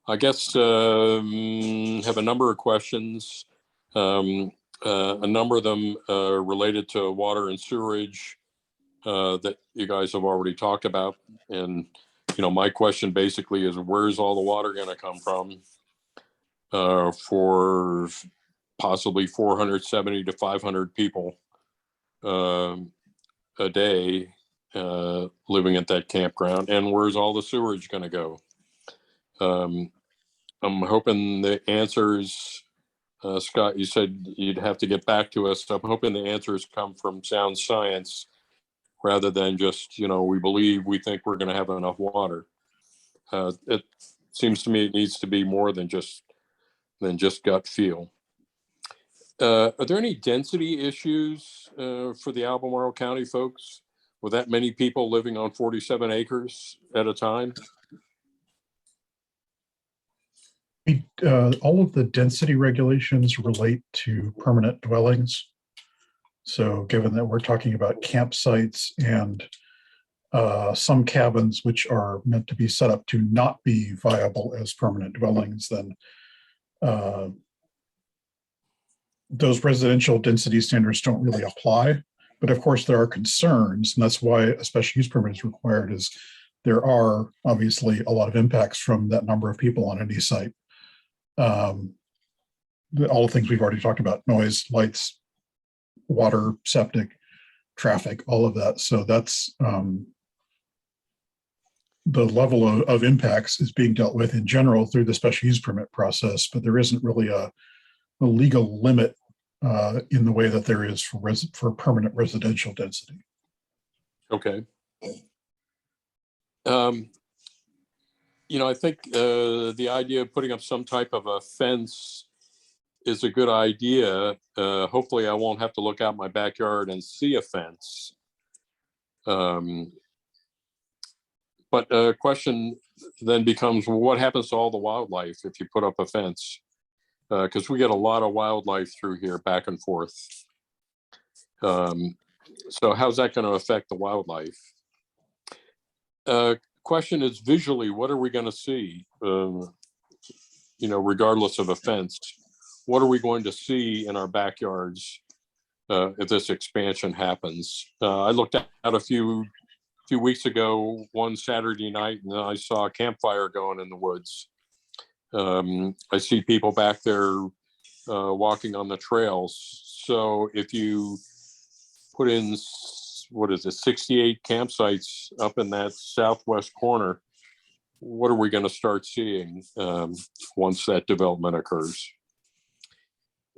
[SPEAKER 9] I guess have a number of questions. A number of them related to water and sewerage that you guys have already talked about. And, you know, my question basically is, where's all the water going to come from for possibly 470 to 500 people a day living at that campground? And where's all the sewage going to go? I'm hoping the answers, Scott, you said you'd have to get back to us. I'm hoping the answers come from sound science rather than just, you know, we think we're going to have enough water. It seems to me it needs to be more than just gut feel. Are there any density issues for the Albemarle County folks with that many people living on 47 acres at a time?
[SPEAKER 1] All of the density regulations relate to permanent dwellings. So given that we're talking about campsites and some cabins which are meant to be set up to not be viable as permanent dwellings, then those residential density standards don't really apply. But of course, there are concerns, and that's why a special use permit is required, is there are obviously a lot of impacts from that number of people on any site. All the things we've already talked about: noise, lights, water, septic, traffic, all of that. So that's the level of impacts is being dealt with in general through the special use permit process, but there isn't really a legal limit in the way that there is for permanent residential density.
[SPEAKER 9] Okay. You know, I think the idea of putting up some type of a fence is a good idea. Hopefully I won't have to look out my backyard and see a fence. But the question then becomes, well, what happens to all the wildlife if you put up a fence? Because we get a lot of wildlife through here back and forth. So how's that going to affect the wildlife? Question is, visually, what are we going to see? You know, regardless of a fence, what are we going to see in our backyards if this expansion happens? I looked at a few weeks ago, one Saturday night, and I saw a campfire going in the woods. I see people back there walking on the trails. So if you put in, what is it, 68 campsites up in that southwest corner, what are we going to start seeing once that development occurs?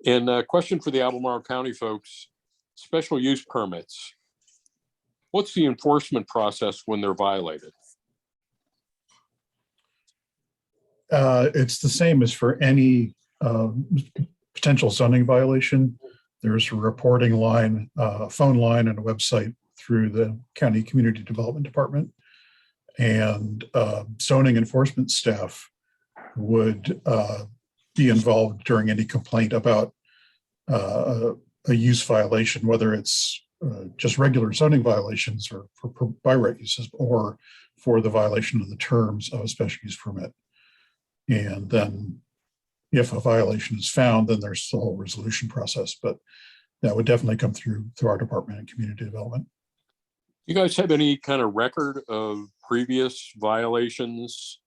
[SPEAKER 9] And a question for the Albemarle County folks, special use permits. What's the enforcement process when they're violated?
[SPEAKER 1] It's the same as for any potential zoning violation. There's a reporting line, a phone line, and a website through the County Community Development Department. And zoning enforcement staff would be involved during any complaint about a use violation, whether it's just regular zoning violations or for by right uses, or for the violation of the terms of a special use permit. And then if a violation is found, then there's the whole resolution process, but that would definitely come through our Department of Community Development.
[SPEAKER 9] You guys have any kind of record of previous violations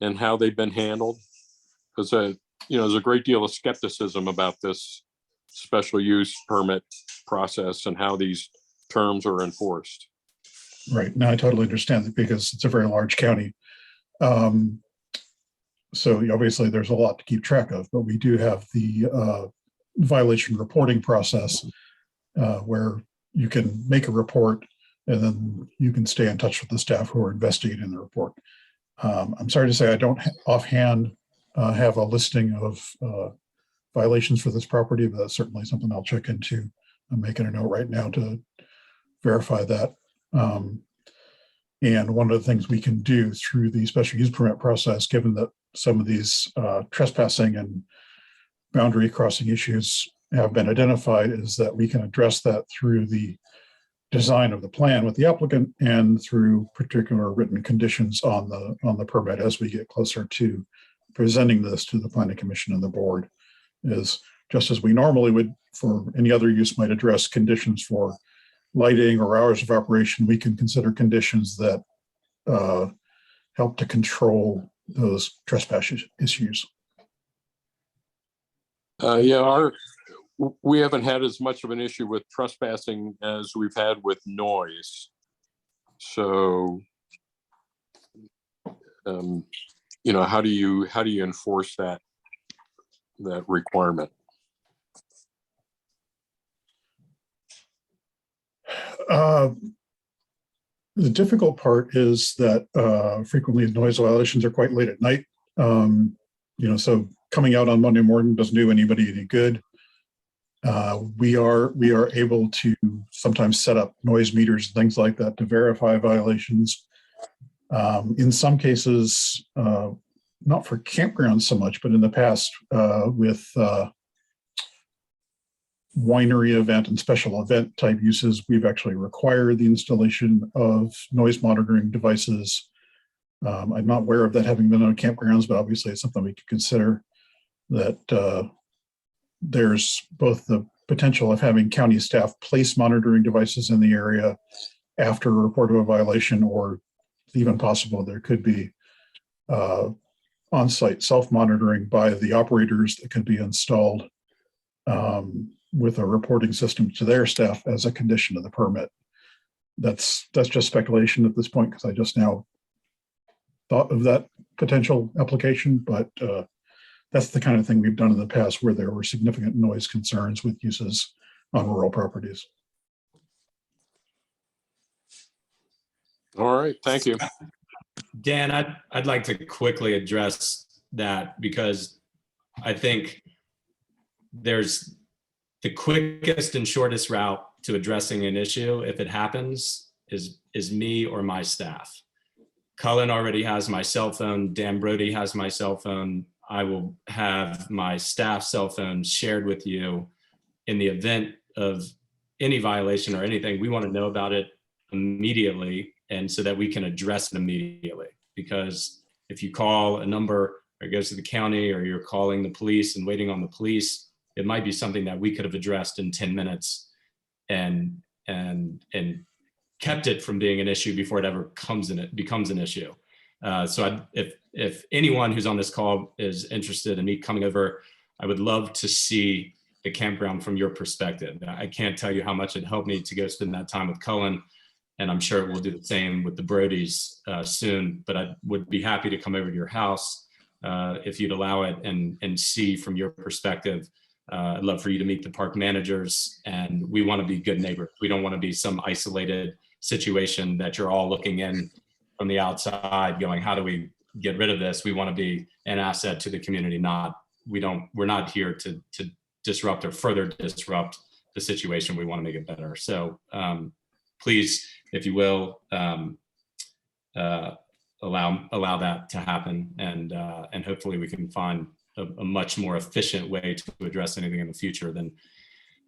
[SPEAKER 9] and how they've been handled? Because there's a great deal of skepticism about this special use permit process and how these terms are enforced.
[SPEAKER 1] Right. Now I totally understand that because it's a very large county. So obviously there's a lot to keep track of, but we do have the violation reporting process where you can make a report and then you can stay in touch with the staff who are investigating the report. I'm sorry to say I don't offhand have a listing of violations for this property, but that's certainly something I'll check into. I'm making a note right now to verify that. And one of the things we can do through the special use permit process, given that some of these trespassing and boundary crossing issues have been identified, is that we can address that through the design of the plan with the applicant and through particular written conditions on the permit as we get closer to presenting this to the Planning Commission and the board. Is just as we normally would for any other use might address conditions for lighting or hours of operation, we can consider conditions that help to control those trespass issues.
[SPEAKER 9] We haven't had as much of an issue with trespassing as we've had with noise. So, how do you enforce that requirement?
[SPEAKER 1] The difficult part is that frequently noise violations are quite late at night. So coming out on Monday morning doesn't do anybody any good. We are able to sometimes set up noise meters and things like that to verify violations. In some cases, not for campgrounds so much, but in the past with winery event and special event type uses, we've actually required the installation of noise monitoring devices. I'm not aware of that having been on campgrounds, but obviously it's something we could consider. That there's both the potential of having county staff place monitoring devices in the area after a report of a violation, or even possible there could be on-site self-monitoring by the operators that could be installed with a reporting system to their staff as a condition of the permit. That's just speculation at this point because I just now thought of that potential application, but that's the kind of thing we've done in the past where there were significant noise concerns with uses on rural properties.
[SPEAKER 9] All right, thank you.
[SPEAKER 7] Dan, I'd like to quickly address that because I think there's the quickest and shortest route to addressing an issue, if it happens, is me or my staff. Cullen already has my cell phone. Dan Brody has my cell phone. I will have my staff cell phone shared with you in the event of any violation or anything. We want to know about it immediately, and so that we can address it immediately. Because if you call a number or it goes to the county, or you're calling the police and waiting on the police, it might be something that we could have addressed in 10 minutes and kept it from being an issue before it ever becomes an issue. So if anyone who's on this call is interested in me coming over, I would love to see the campground from your perspective. I can't tell you how much it helped me to go spend that time with Cullen and I'm sure we'll do the same with the Brodies soon, but I would be happy to come over to your house if you'd allow it and see from your perspective. I'd love for you to meet the park managers, and we want to be good neighbors. We don't want to be some isolated situation that you're all looking in from the outside going, how do we get rid of this? We want to be an asset to the community, we're not here to disrupt or further disrupt the situation. We want to make it better. So please, if you will, allow that to happen, and hopefully we can find a much more efficient way to address anything in the future than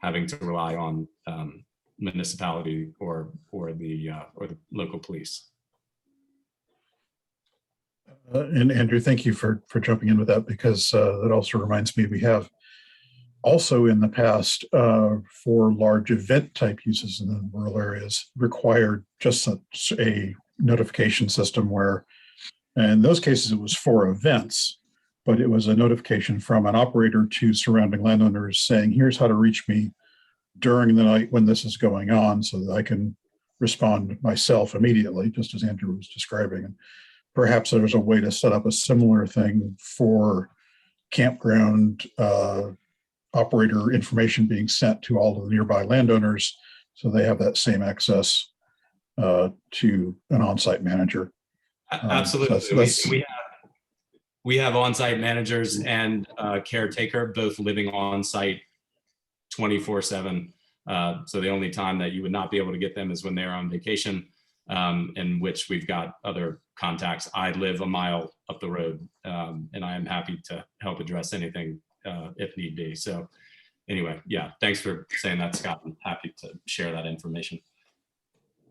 [SPEAKER 7] having to rely on municipality or the local police.
[SPEAKER 1] And Andrew, thank you for jumping in with that, because that also reminds me, we have also in the past for large event type uses in the rural areas required just a notification system where, in those cases, it was for events, but it was a notification from an operator to surrounding landowners saying, here's how to reach me during the night when this is going on, so that I can respond myself immediately, just as Andrew was describing. And perhaps there's a way to set up a similar thing for campground operator information being sent to all of the nearby landowners, so they have that same access to an on-site manager.
[SPEAKER 7] Absolutely. We have on-site managers and caretaker both living on-site 24/7. So the only time that you would not be able to get them is when they're on vacation, in which we've got other contacts. I live a mile up the road, and I am happy to help address anything if need be. So anyway, yeah, thanks for saying that, Scott. I'm happy to share that information.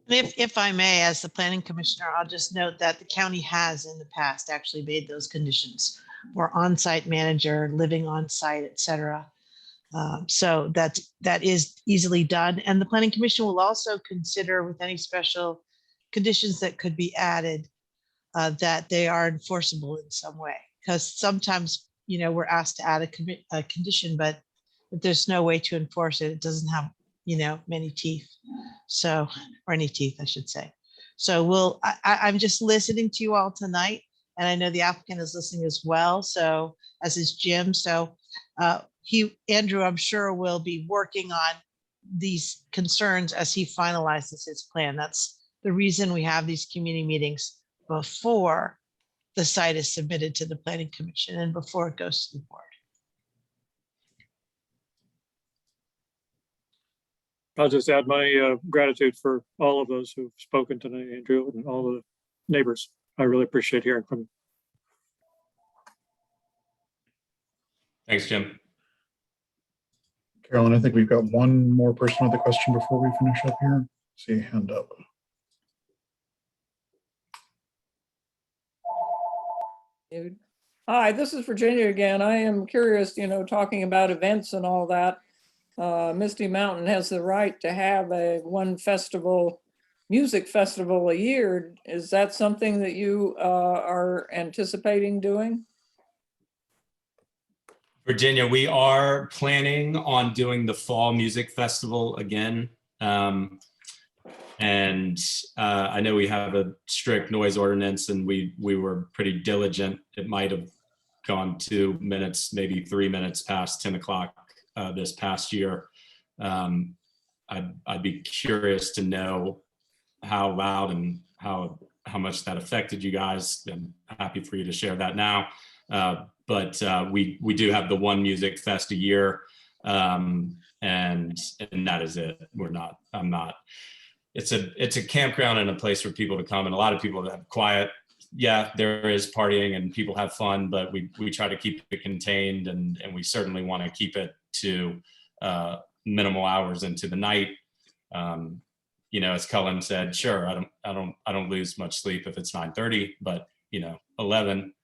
[SPEAKER 10] If I may, as the planning commissioner, I'll just note that the county has in the past actually made those conditions for on-site manager, living on-site, et cetera. So that is easily done. And the planning commission will also consider with any special conditions that could be added that they are enforceable in some way. Because sometimes, we're asked to add a condition, but if there's no way to enforce it, it doesn't have many teeth. So, or any teeth, I should say. So I'm just listening to you all tonight, and I know the applicant is listening as well. So as is Jim. So Andrew, I'm sure will be working on these concerns as he finalizes his plan. That's the reason we have these community meetings before the site is submitted to the planning commission and before it goes to the board.
[SPEAKER 11] I'll just add my gratitude for all of those who've spoken tonight, Andrew, and all the neighbors. I really appreciate hearing from you.
[SPEAKER 7] Thanks, Jim.
[SPEAKER 1] Carolyn, I think we've got one more person with a question before we finish up here. See a hand up.
[SPEAKER 5] Hi, this is Virginia again. I am curious, talking about events and all that. Misty Mountain has the right to have one music festival a year. Is that something that you are anticipating doing?
[SPEAKER 7] Virginia, we are planning on doing the fall music festival again. And I know we have a strict noise ordinance, and we were pretty diligent. It might have gone 2 minutes, maybe 3 minutes past 10 o'clock this past year. I'd be curious to know how loud and how much that affected you guys. I'm happy for you to share that now. But we do have the one music fest a year, and that is it. I'm not. It's a campground and a place for people to come, and a lot of people that have quiet. Yeah, there is partying and people have fun, but we try to keep it contained, and we certainly want to keep it to minimal hours into the night. As Cullen said, sure, I don't lose much sleep if it's 9:30, but 11,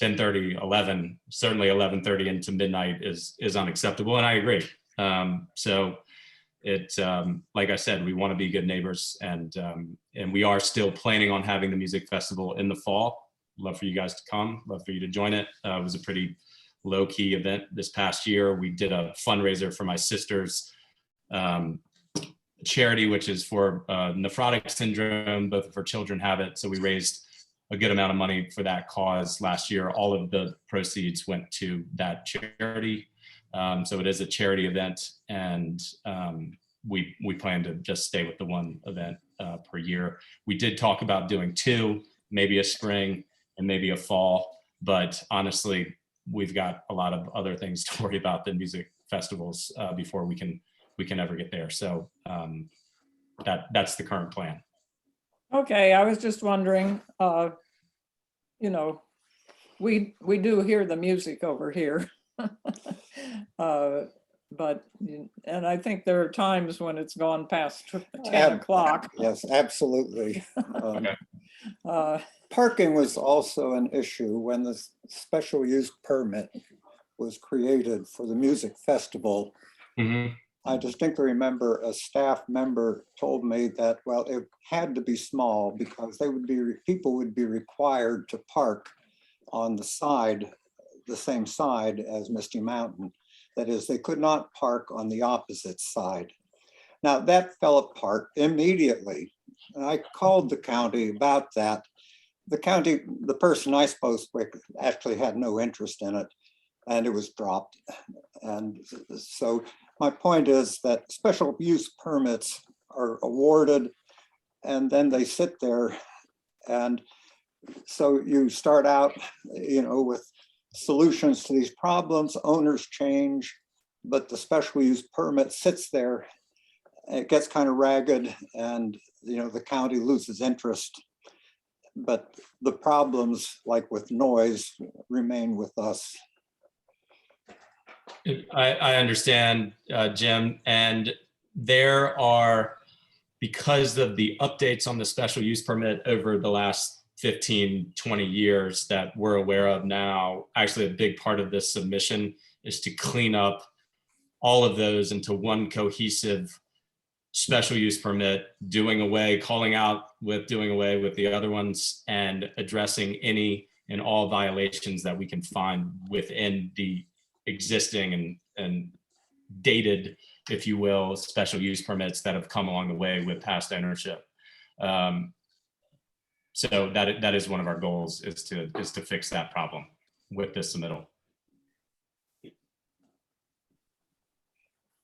[SPEAKER 7] 10:30, 11, certainly 11:30 into midnight is unacceptable, and I agree. So it's like I said, we want to be good neighbors, and we are still planning on having the music festival in the fall. Love for you guys to come. Love for you to join it. It was a pretty low-key event this past year. We did a fundraiser for my sister's charity, which is for nephrotic syndrome. Both of her children have it. So we raised a good amount of money for that cause last year. All of the proceeds went to that charity. So it is a charity event, and we plan to just stay with the one event per year. We did talk about doing two, maybe a spring and maybe a fall, but honestly, we've got a lot of other things to worry about than music festivals before we can ever get there. So that's the current plan.
[SPEAKER 5] Okay, I was just wondering, we do hear the music over here. And I think there are times when it's gone past 10 o'clock.
[SPEAKER 4] Yes, absolutely.
[SPEAKER 7] Okay.
[SPEAKER 4] Parking was also an issue when the special use permit was created for the music festival.
[SPEAKER 7] Mm-hmm.
[SPEAKER 4] I distinctly remember a staff member told me that, well, it had to be small because people would be required to park on the side, the same side as Misty Mountain. That is, they could not park on the opposite side. Now that fell apart immediately. And I called the county about that. The county, the person I spoke with actually had no interest in it, and it was dropped. And so my point is that special use permits are awarded and then they sit there. And so you start out, with solutions to these problems, owners change, but the special use permit sits there. It gets kind of ragged and, the county loses interest. But the problems, like with noise, remain with us.
[SPEAKER 7] I understand, Jim, and there are, because of the updates on the special use permit over the last 15, 20 years that we're aware of now, actually a big part of this submission is to clean up all of those into one cohesive special use permit, doing away with the other ones, and addressing any and all violations that we can find within the existing and dated, if you will, special use permits that have come along the way with past ownership. So that is one of our goals, is to fix that problem with this submittal.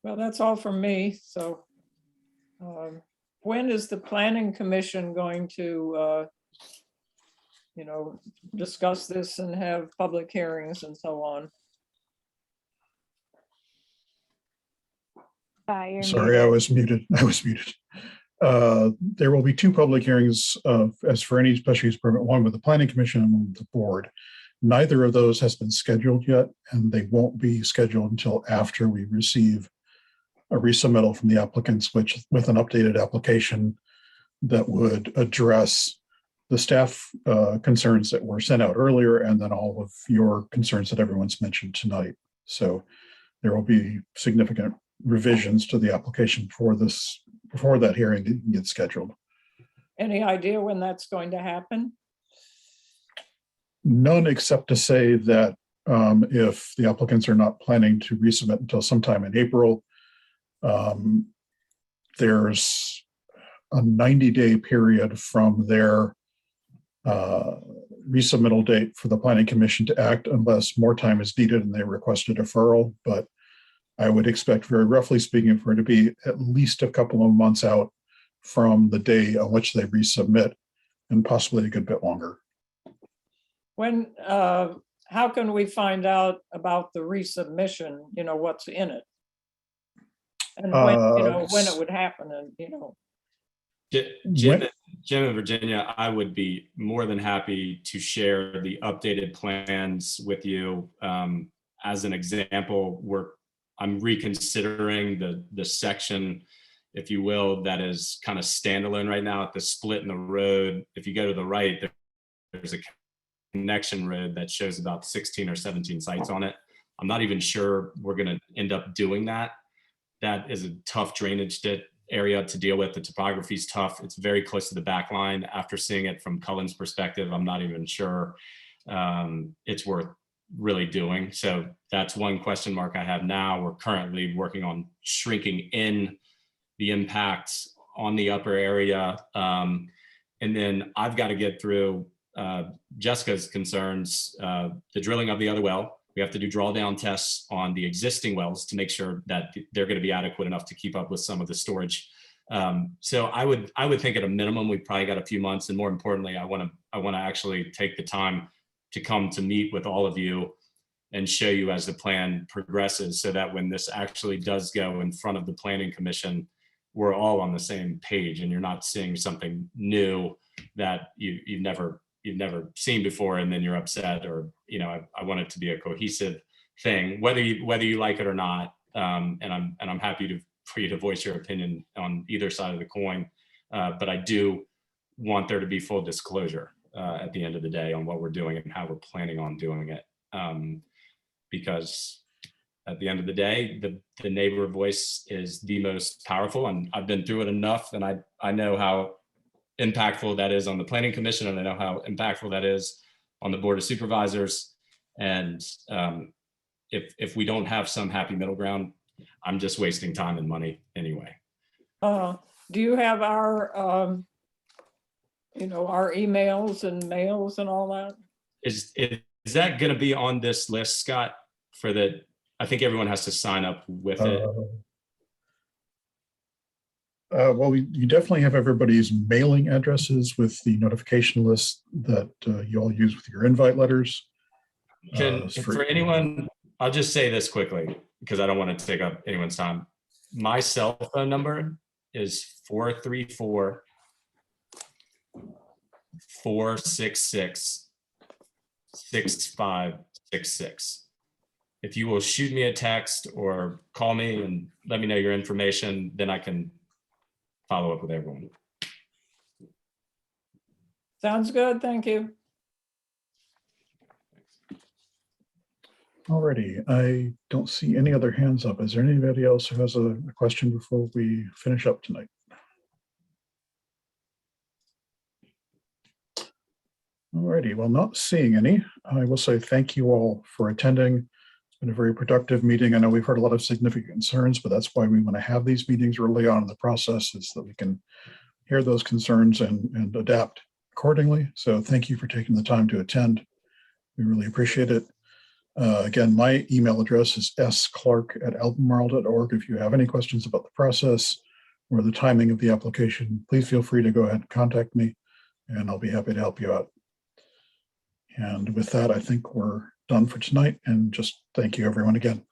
[SPEAKER 5] Well, that's all from me. So when is the Planning Commission going to, discuss this and have public hearings and so on?
[SPEAKER 2] You're
[SPEAKER 1] Sorry, I was muted. There will be two public hearings as for any special use permit, one with the Planning Commission and one with the board. Neither of those has been scheduled yet, and they won't be scheduled until after we receive a resubmittal from the applicants, with an updated application that would address the staff concerns that were sent out earlier, and then all of your concerns that everyone's mentioned tonight. So there will be significant revisions to the application before that hearing gets scheduled.
[SPEAKER 5] Any idea when that's going to happen?
[SPEAKER 1] None, except to say that if the applicants are not planning to resubmit until sometime in April, there's a 90-day period from their resubmittal date for the Planning Commission to act unless more time is needed and they request a deferral. But I would expect, very roughly speaking, for it to be at least a couple of months out from the day on which they resubmit, and possibly a good bit longer.
[SPEAKER 5] When, how can we find out about the resubmission, what's in it? And when it would happen, and,
[SPEAKER 7] Jim in Virginia, I would be more than happy to share the updated plans with you. As an example, I'm reconsidering the section, if you will, that is kind of standalone right now at the split in the road. If you go to the right, there's a connection road that shows about 16 or 17 sites on it. I'm not even sure we're going to end up doing that. That is a tough drainage area to deal with. The topography is tough. It's very close to the back line. After seeing it from Cullen's perspective, I'm not even sure it's worth really doing. So that's one question mark I have now. We're currently working on shrinking in the impacts on the upper area. And then I've got to get through Jessica's concerns, the drilling of the other well. We have to do drawdown tests on the existing wells to make sure that they're going to be adequate enough to keep up with some of the storage. So I would think at a minimum, we've probably got a few months. And more importantly, I want to actually take the time to come to meet with all of you and show you as the plan progresses, so that when this actually does go in front of the Planning Commission, we're all on the same page and you're not seeing something new that you've never seen before, and then you're upset, or, you know, I want it to be a cohesive thing, whether you like it or not. And I'm happy for you to voice your opinion on either side of the coin. But I do want there to be full disclosure at the end of the day on what we're doing and how we're planning on doing it. Because at the end of the day, the neighbor voice is the most powerful, and I've been through it enough, and I know how impactful that is on the Planning Commission, and I know how impactful that is on the Board of Supervisors. And if we don't have some happy middle ground, I'm just wasting time and money anyway.
[SPEAKER 5] Do you have our, our emails and mails and all that?
[SPEAKER 7] Is that going to be on this list, Scott? I think everyone has to sign up with it.
[SPEAKER 1] Well, you definitely have everybody's mailing addresses with the notification list that you all use with your invite letters.
[SPEAKER 7] For anyone, I'll just say this quickly because I don't want to take up anyone's time. My cell phone number is 434-466-6566. If you will shoot me a text or call me and let me know your information, then I can follow up with everyone.
[SPEAKER 5] Sounds good. Thank you.
[SPEAKER 1] Alrighty, I don't see any other hands up. Is there anybody else who has a question before we finish up tonight? Alrighty, well, not seeing any, I will say thank you all for attending. It's been a very productive meeting. I know we've heard a lot of significant concerns, but that's why we want to have these meetings early on in the process, is that we can hear those concerns and adapt accordingly. So thank you for taking the time to attend. We really appreciate it. Again, my email address is sclark@albemarle.org. If you have any questions about the process or the timing of the application, please feel free to go ahead and contact me, and I'll be happy to help you out. And with that, I think we're done for tonight, and just thank you everyone again.